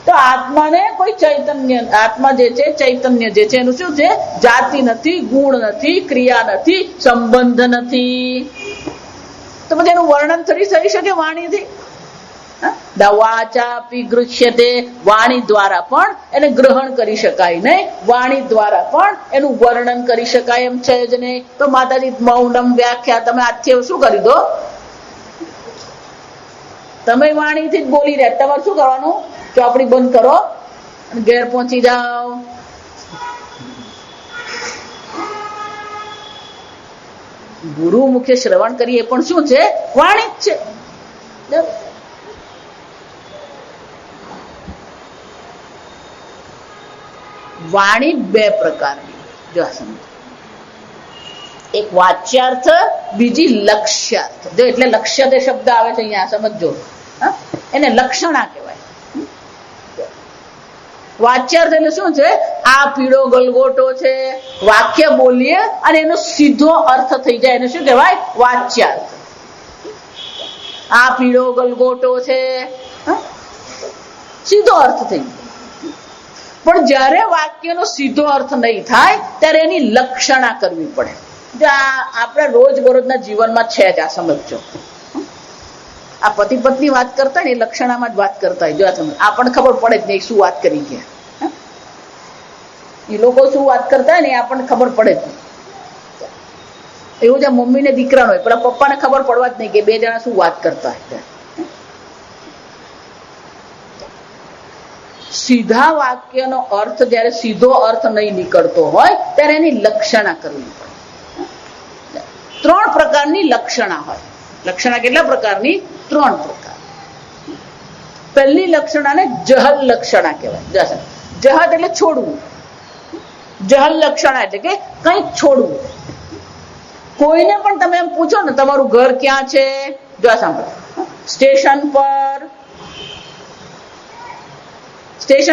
તો આત્માને કોઈ ચૈતન્ય, આત્મા જે છે ચૈતન્ય જે છે એનું શું છે? જાતિ નથી, ગુણ નથી, ક્રિયા નથી, સંબંધ નથી. તો પછી એનું વર્ણન થઈ શકે વાણીથી? વાચાપી ગૃહ્યતે. વાણી દ્વારા પણ એને ગ્રહણ કરી શકાય નહીં, વાણી દ્વારા પણ એનું વર્ણન કરી શકાય એમ છે જ નહીં. તો માતાજી મૌનમ વ્યાખ્યા તમે આજથી શું કરી દો? તમે વાણીથી જ બોલી રહ્યા. તમારે શું કરવાનું? ચોપડી બંધ કરો અને ઘેર પહોંચી જાઓ. ગુરુ મુખે શ્રવણ કરીએ પણ શું છે? વાણી જ છે. વાણી બે પ્રકારની. જો સમજો, એક વાચ્યાર્થ, બીજી લક્ષ્યાર્થ. જો એટલે લક્ષ્ય તે શબ્દ આવે છે અહીંયા સમજો, એને લક્ષણા કહેવાય. વાચ્યાર્થ એટલે શું છે? આ પીળો ગલગોટો છે, વાક્ય બોલીએ અને એનો સીધો અર્થ થઈ જાય, એને શું કહેવાય? વાચ્યાર્થ. આ પીળો ગલગોટો છે, સીધો અર્થ થઈ જાય. પણ જયારે વાક્યનો સીધો અર્થ નહીં થાય ત્યારે એની લક્ષણા કરવી પડે. જે આપણે રોજબરોજના જીવનમાં છે જ. આ સમજો, આ પતિ પત્ની વાત કરતા ને એ લક્ષણામાં જ વાત કરતા હોય. જો આપણને ખબર પડે જ નહીં શું વાત કરી ગયા. એ લોકો શું વાત કરતા હોય ને એ આપણને ખબર પડે જ નહીં. એવું છે મમ્મી ને દીકરાનો હોય, પેલા પપ્પાને ખબર પડવા જ નહીં કે બે જણા શું વાત કરતા હોય. સીધા વાક્યનો અર્થ જયારે સીધો અર્થ નહીં નીકળતો હોય ત્યારે એની લક્ષણા કરવી પડે. 3 પ્રકારની લક્ષણા હોય. લક્ષણા કેટલા પ્રકારની? 3 પ્રકાર. પહેલી લક્ષણાને જહલ લક્ષણા કહેવાય. જહત એટલે છોડવું. જહલ લક્ષણા એટલે કે કંઈક છોડવું. કોઈને પણ તમે એમ પૂછો ને તમારું ઘર ક્યાં છે? જો સાંભળો, સ્ટેશન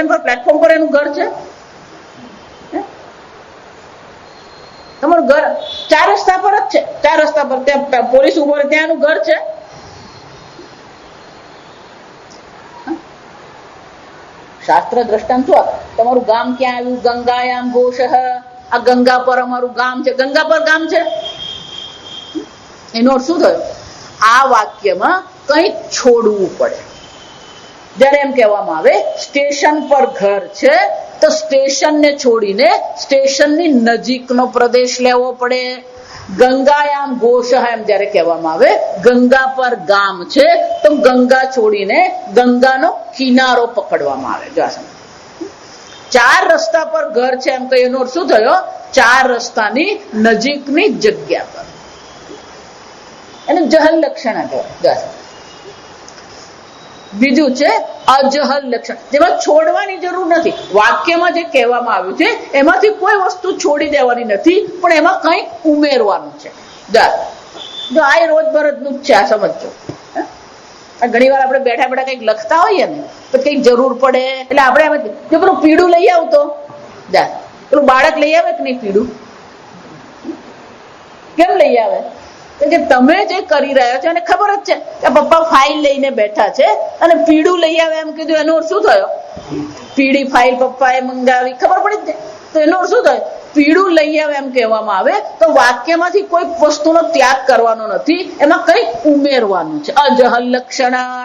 પર પ્લેટફોર્મ પર એનું ઘર છે. તમારું ઘર 4 રસ્તા પર જ છે. 4 રસ્તા પર ત્યાં પોલીસ ઉભો રહે ત્યાં એનું ઘર છે. શાસ્ત્ર દ્રષ્ટાંત શું? તમારું ગામ ક્યાં આવ્યું? ગંગાયામ ઘોષ. આ ગંગા પર અમારું ગામ છે. ગંગા પર ગામ છે. એનો અર્થ શું થયો? આ વાક્યમાં કંઈક છોડવું પડે. જયારે એમ કહેવામાં આવે સ્ટેશન પર ઘર છે, તો સ્ટેશનને છોડીને સ્ટેશનની નજીકનો પ્રદેશ લેવો પડે. ગંગાયામ ગોષઃ એમ જયારે કહેવામાં આવે, ગંગા પર ગામ છે તો ગંગા છોડીને ગંગાનો કિનારો પકડવામાં આવે. જો ચાર રસ્તા પર ઘર છે એમ કહીએ એનો શું થયો? ચાર રસ્તાની નજીકની જગ્યા પર. એને જહલ લક્ષણ કહેવાય. બીજું છે અજહલ લક્ષણ, જેમાં છોડવાની જરૂર નથી. વાક્યમાં જે કહેવામાં આવ્યું છે એમાંથી કોઈ વસ્તુ છોડી દેવાની નથી, પણ એમાં કંઈક ઉમેરવાનું છે. જો આ રોજબરોજનું જ છે, આ સમજો. ઘણી વાર આપણે બેઠા બેઠા કંઈક લખતા હોઈએ ને તો કંઈક જરૂર પડે એટલે આપણે એમ જો પેલું પીડું લઈ આવતો, પેલું બાળક લઈ આવે કે નહીં પીડું? કેમ લઈ આવે? કે તમે જે કરી રહ્યા છો અને ખબર જ છે કે પપ્પા ફાઇલ લઈને બેઠા છે અને પીડું લઈ આવે એમ કીધું, એનો શું થયો? પીળી ફાઇલ પપ્પાએ મંગાવી, ખબર પડી જ તો એનો શું થયો? પીડું લઈ આવે એમ કહેવામાં આવે તો વાક્યમાંથી કોઈ વસ્તુનો ત્યાગ કરવાનો નથી, એમાં કંઈક ઉમેરવાનું છે. અજહલ લક્ષણા.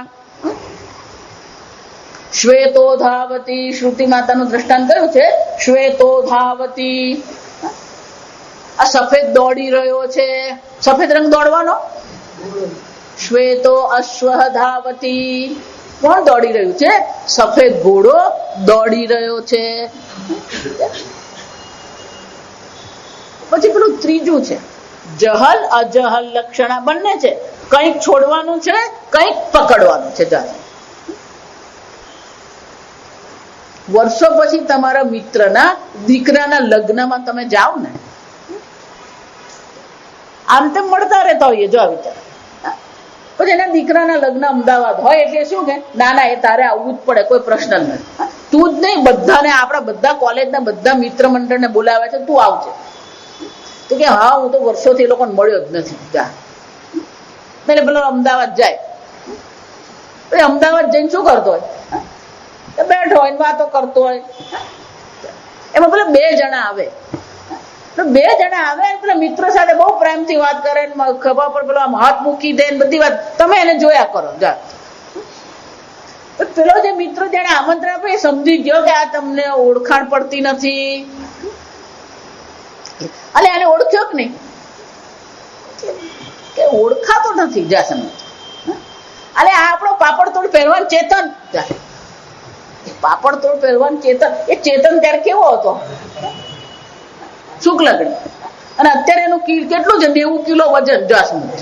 શ્વેતો ધાવતી, શ્રુતિ માતાનું દ્રષ્ટાંત કયું છે? શ્વેતો ધાવતી. આ સફેદ દોડી રહ્યો છે, સફેદ રંગ દોડવાનો. શ્વેતો અશ્વ ધાવતી, કોણ દોડી રહ્યું છે? સફેદ ઘોડો દોડી રહ્યો છે. પછી પેલું ત્રીજું છે જહલ અજહલ લક્ષણા, બંને છે. કંઈક છોડવાનું છે, કંઈક પકડવાનું છે. વર્ષો પછી તમારા મિત્રના દીકરાના લગ્નમાં તમે જાઓ ને, આમ તેમ મળતા રહેતા હોઈએ. જો આ વિચાર, પછી એના દીકરાના લગ્ન અમદાવાદ હોય એટલે શું કે ના ના એ તારે આવવું જ પડે, કોઈ પ્રશ્ન નથી. તું જ નહીં, બધાને, આપણા બધા કોલેજના બધા મિત્ર મંડળને બોલાવે છે, તું આવજે. તો કે હા હું તો વર્ષોથી એ લોકોને મળ્યો જ નથી. એટલે પેલો અમદાવાદ જાય. અમદાવાદ જઈને શું કરતો હોય? બેઠો હોય વાતો કરતો હોય. એમાં પેલા બે જણા આવે, પેલા મિત્રો સાથે બહુ પ્રેમથી વાત કરે, ખભા પર પેલો આમ હાથ મૂકી દે, બધી વાત તમે એને જોયા કરો. પેલો જે મિત્રો જેને આમંત્રણ આપે એ સમજી ગયો કે આ તમને ઓળખાણ પડતી નથી, અને આને ઓળખ્યો કે નહીં? કે ઓળખાતો નથી. જા સમજ. અરે આ આપણો પાપડ તોડ પહેરવાન ચેતન, પાપડ તોડ પહેરવાન ચેતન, એ ચેતન ત્યારે કેવો હતો? શુક્લગ્ન. અને અત્યારે એનું કેટલું છે? 90 કિલો વજન. જો સમજ.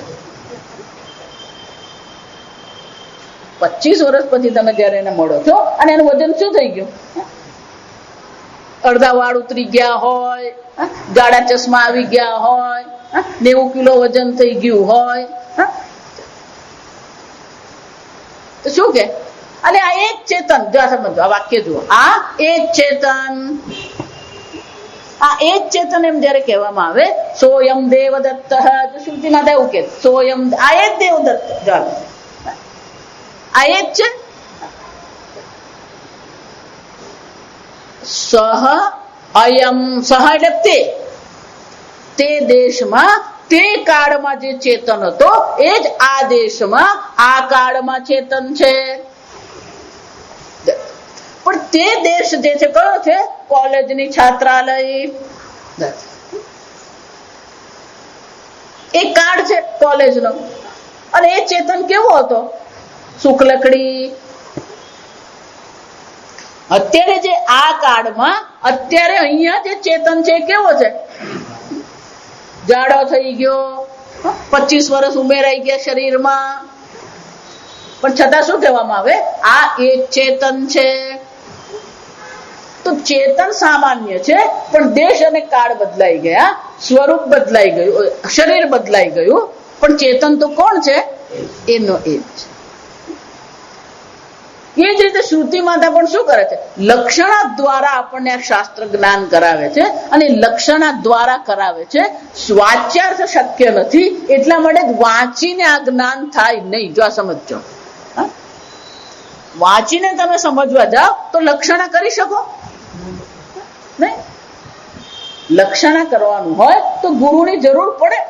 25 વર્ષ પછી તમે જયારે એને મળો છો અને એનું વજન શું થઈ ગયું? અડધા વાળ ઉતરી ગયા હોય, જાડા ચશ્મા આવી ગયા હોય, 90 કિલો વજન થઈ ગયું હોય, તો શું કે? અને આ એક ચેતન. જો સમજો, આ વાક્ય જુઓ. આ એક ચેતન, આ એક ચેતન એમ જયારે કહેવામાં આવે, સોયમ દેવદત્ત. શ્રુતિ માતા એવું કે સોયમ, આ એક દેવદત્ત. આ એક છે. સહ અયમ, સહ એટલે તે દેશમાં તે કાળમાં જે ચેતન હતો એ જ આ દેશમાં આ કાળમાં ચેતન છે. પણ તે દેશ જે છે કયો છે? કોલેજની છાત્રાલય. એ કાળ છે કોલેજનો. અને એ ચેતન કેવો હતો? શુક્લકડી. અત્યારે જે આ કાળમાં, અત્યારે અહીંયા જે ચેતન છે કેવો છે? જાડો થઈ ગયો, 25 વર્ષ ઉમેરાઈ ગયા શરીરમાં, પણ છતાં શું કહેવામાં આવે? આ એક ચેતન છે. તો ચેતન સામાન્ય છે, પણ દેશ અને કાળ બદલાઈ ગયા, સ્વરૂપ બદલાઈ ગયું, શરીર બદલાઈ ગયું, પણ ચેતન તો કોણ છે? એનો એ જ છે. એ જ રીતે શ્રુતિ માતા પણ શું કરે છે? લક્ષણા દ્વારા આપણને આ શાસ્ત્ર જ્ઞાન કરાવે છે, અને લક્ષણા દ્વારા કરાવે છે. વાચ્યાર્થ શક્ય નથી, એટલા માટે વાંચીને આ જ્ઞાન થાય નહીં. જો આ સમજો, વાંચીને તમે સમજવા જાઓ તો લક્ષણા કરી શકો નહીં. લક્ષણા કરવાનું હોય તો ગુરુની જરૂર પડે.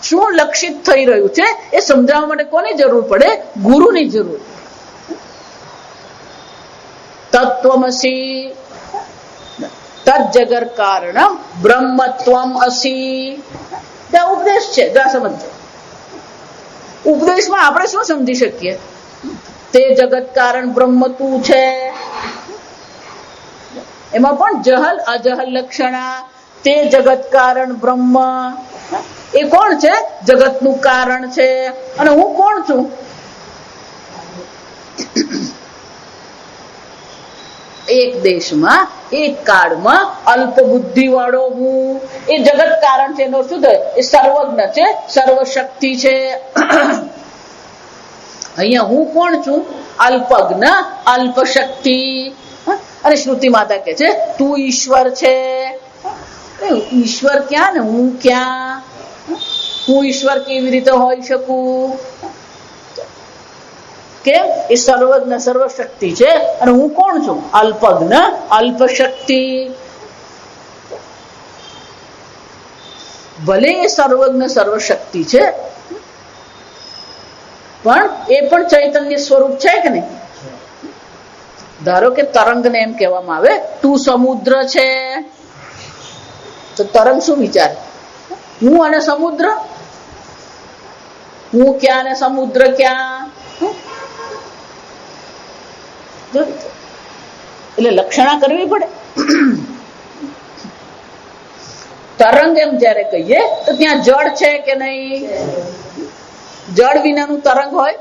શું લક્ષિત થઈ રહ્યું છે એ સમજાવવા માટે કોની જરૂર પડે? ગુરુની જરૂર. તત્વમસી તજ્જગર કારણમ બ્રહ્મત્વમ અસી. ત્યાં ઉપદેશ છે. જો સમજો, ઉપદેશમાં આપણે શું સમજી શકીએ? તે જગત કારણ બ્રહ્મ તું છે, એમાં પણ જહલ અજહલ લક્ષણા. તે જગત કારણ બ્રહ્મ, એ કોણ છે? જગતનું કારણ છે. અને હું કોણ છું? એક દેશમાં એક કાળમાં અલ્પ બુદ્ધિ વાળો હું, એ જગત કારણ છે. એનો શું થાય? એ સર્વજ્ઞ છે, સર્વશક્તિ છે. અહીંયા હું કોણ છું? અલ્પજ્ઞ, અલ્પ શક્તિ. અને શ્રુતિ માતા કે છે તું ઈશ્વર છે. ઈશ્વર ક્યાં ને હું ક્યાં? હું ઈશ્વર કેવી રીતે હોઈ શકું? કેમ? એ સર્વજ્ઞ સર્વશક્તિ છે અને હું કોણ છું? અલ્પજ્ઞ અલ્પ શક્તિ. ભલે એ સર્વજ્ઞ સર્વશક્તિ છે, પણ એ પણ ચૈતન્ય સ્વરૂપ છે કે નહીં? ધારો કે તરંગને એમ કહેવામાં આવે તું સમુદ્ર છે, તો તરંગ શું વિચારે? હું અને સમુદ્ર, હું ક્યાં ને સમુદ્ર ક્યાં? એટલે લક્ષણા કરવી પડે. તરંગ એમ જયારે કહીએ તો ત્યાં જળ છે કે નહીં? જળ વિનાનું તરંગ હોય?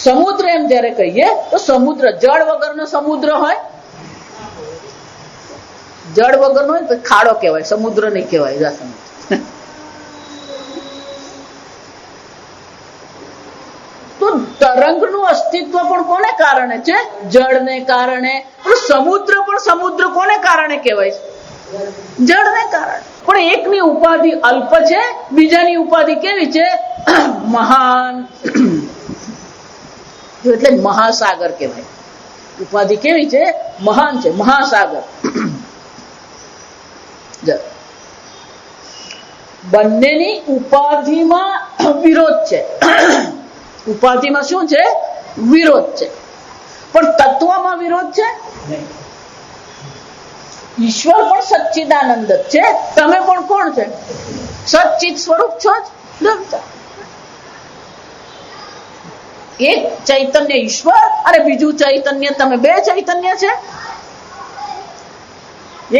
સમુદ્ર એમ જયારે કહીએ તો સમુદ્ર જળ વગરનો સમુદ્ર હોય? જળ વગરનો હોય તો ખાડો કહેવાય, સમુદ્ર નહીં કહેવાય. તો તરંગનું અસ્તિત્વ પણ કોને કારણે છે? જળને કારણે. સમુદ્ર પણ સમુદ્ર કોને કારણે કહેવાય છે? જળને કારણે. પણ એકની ઉપાધિ અલ્પ છે, બીજાની ઉપાધિ કેવી છે? મહાન. એટલે મહાસાગર કહેવાય. ઉપાધિ કેવી છે? મહાન છે, મહાસાગર. બંનેની ઉપાધિમાં વિરોધ છે. ઉપાધિમાં શું છે? વિરોધ છે. પણ તત્વમાં વિરોધ છે. ઈશ્વર પણ સચ્ચિદાનંદ છે, તમે પણ કોણ છે? સચ્ચિત સ્વરૂપ છો જ. એક ચૈતન્ય ઈશ્વર અને બીજું ચૈતન્ય તમે, બે ચૈતન્ય છે,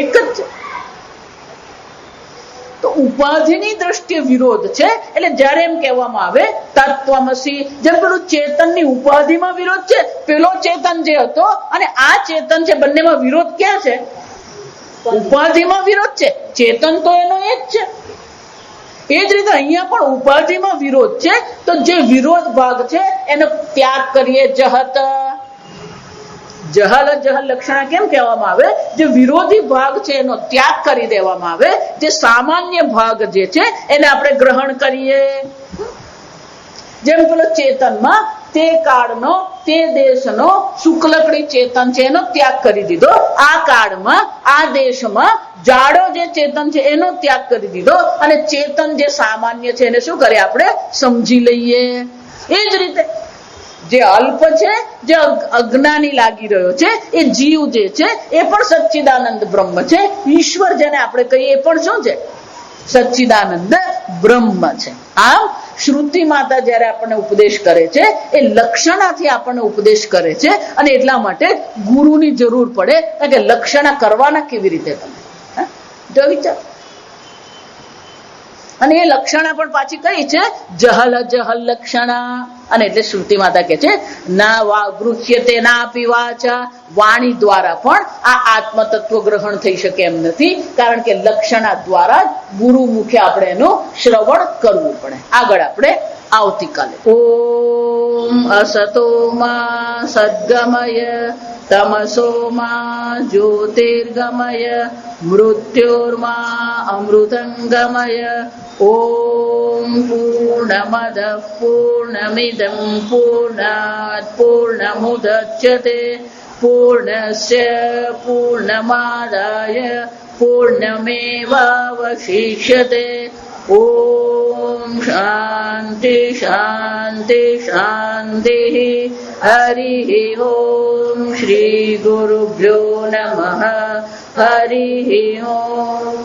એક જ છે. તો ઉપાધિની દ્રષ્ટિએ વિરોધ છે. એટલે જયારે એમ કહેવામાં આવે તત્વમસી, જેમ પેલું ચેતનની ઉપાધિમાં વિરોધ છે, પેલો ચેતન જે હતો અને આ ચેતન છે, બંનેમાં વિરોધ ક્યાં છે? ઉપાધિમાં વિરોધ છે. ચેતન તો એનો એક છે. એ જ રીતે અહીંયા પણ ઉપાધિમાં વિરોધ છે. તો જે વિરોધ ભાગ છે એનો ત્યાગ કરીએ. જહત જહલ જહલ લક્ષણા કેમ કહેવામાં આવે? જે વિરોધી ભાગ છે એનો ત્યાગ કરી દેવામાં આવે. જે સામાન્ય ભાગ જે છે એને આપણે ગ્રહણ કરીએ. જેમ પેલો ચેતનમાં તે કાળનો તે દેશનો શુક્લકડી ચેતન છે એનો ત્યાગ કરી દીધો. આ કાળમાં આ દેશમાં જાડો જે ચેતન છે એનો ત્યાગ કરી દીધો. અને ચેતન જે સામાન્ય છે એને શું કરીએ? આપણે સમજી લઈએ. એ જ રીતે જે અલ્પ છે, જે અજ્ઞાની લાગી રહ્યો છે, એ જીવ જે છે એ પણ સચ્ચિદાનંદ બ્રહ્મ છે. ઈશ્વર જેને આપણે કહીએ એ પણ શું છે? સચ્ચિદાનંદ બ્રહ્મ છે. આમ શ્રુતિ માતા જયારે આપણને ઉપદેશ કરે છે એ લક્ષણાથી આપણને ઉપદેશ કરે છે. અને એટલા માટે ગુરુની જરૂર પડે. કે લક્ષણા કરવાના કેવી રીતે તમે જો વિચાર. અને એ લક્ષણા પણ પાછી કઈ છે? જહલ જહલ લક્ષણા. અને એટલે શ્રુતિ માતા કે છે ના ગૃહ્યતે ના પીવાચા, વાણી દ્વારા પણ આ આત્મ તત્વ ગ્રહણ થઈ શકે એમ નથી. કારણ કે લક્ષણા દ્વારા ગુરુ મુખે આપણે એનું શ્રવણ કરવું પડે. આગળ આપણે આવતીકાલે. ઓમ અસતો માં સદ્ગમય તમસો માં જ્યોતિર્ગમય મૃત્યોર્મા અમૃતંગમય. ઓમ પૂર્ણમદ પૂર્ણમિદં પૂર્ણાત પૂર્ણમુદચ્યતે પૂર્ણસ્ય પૂર્ણમાદાય પૂર્ણમેવાવશિષ્યતે. ઓમ શાંતિ શાંતિ શાંતિ. હરિ ઓમ શ્રી ગુરુભ્યો નમઃ. હરિ ઓમ.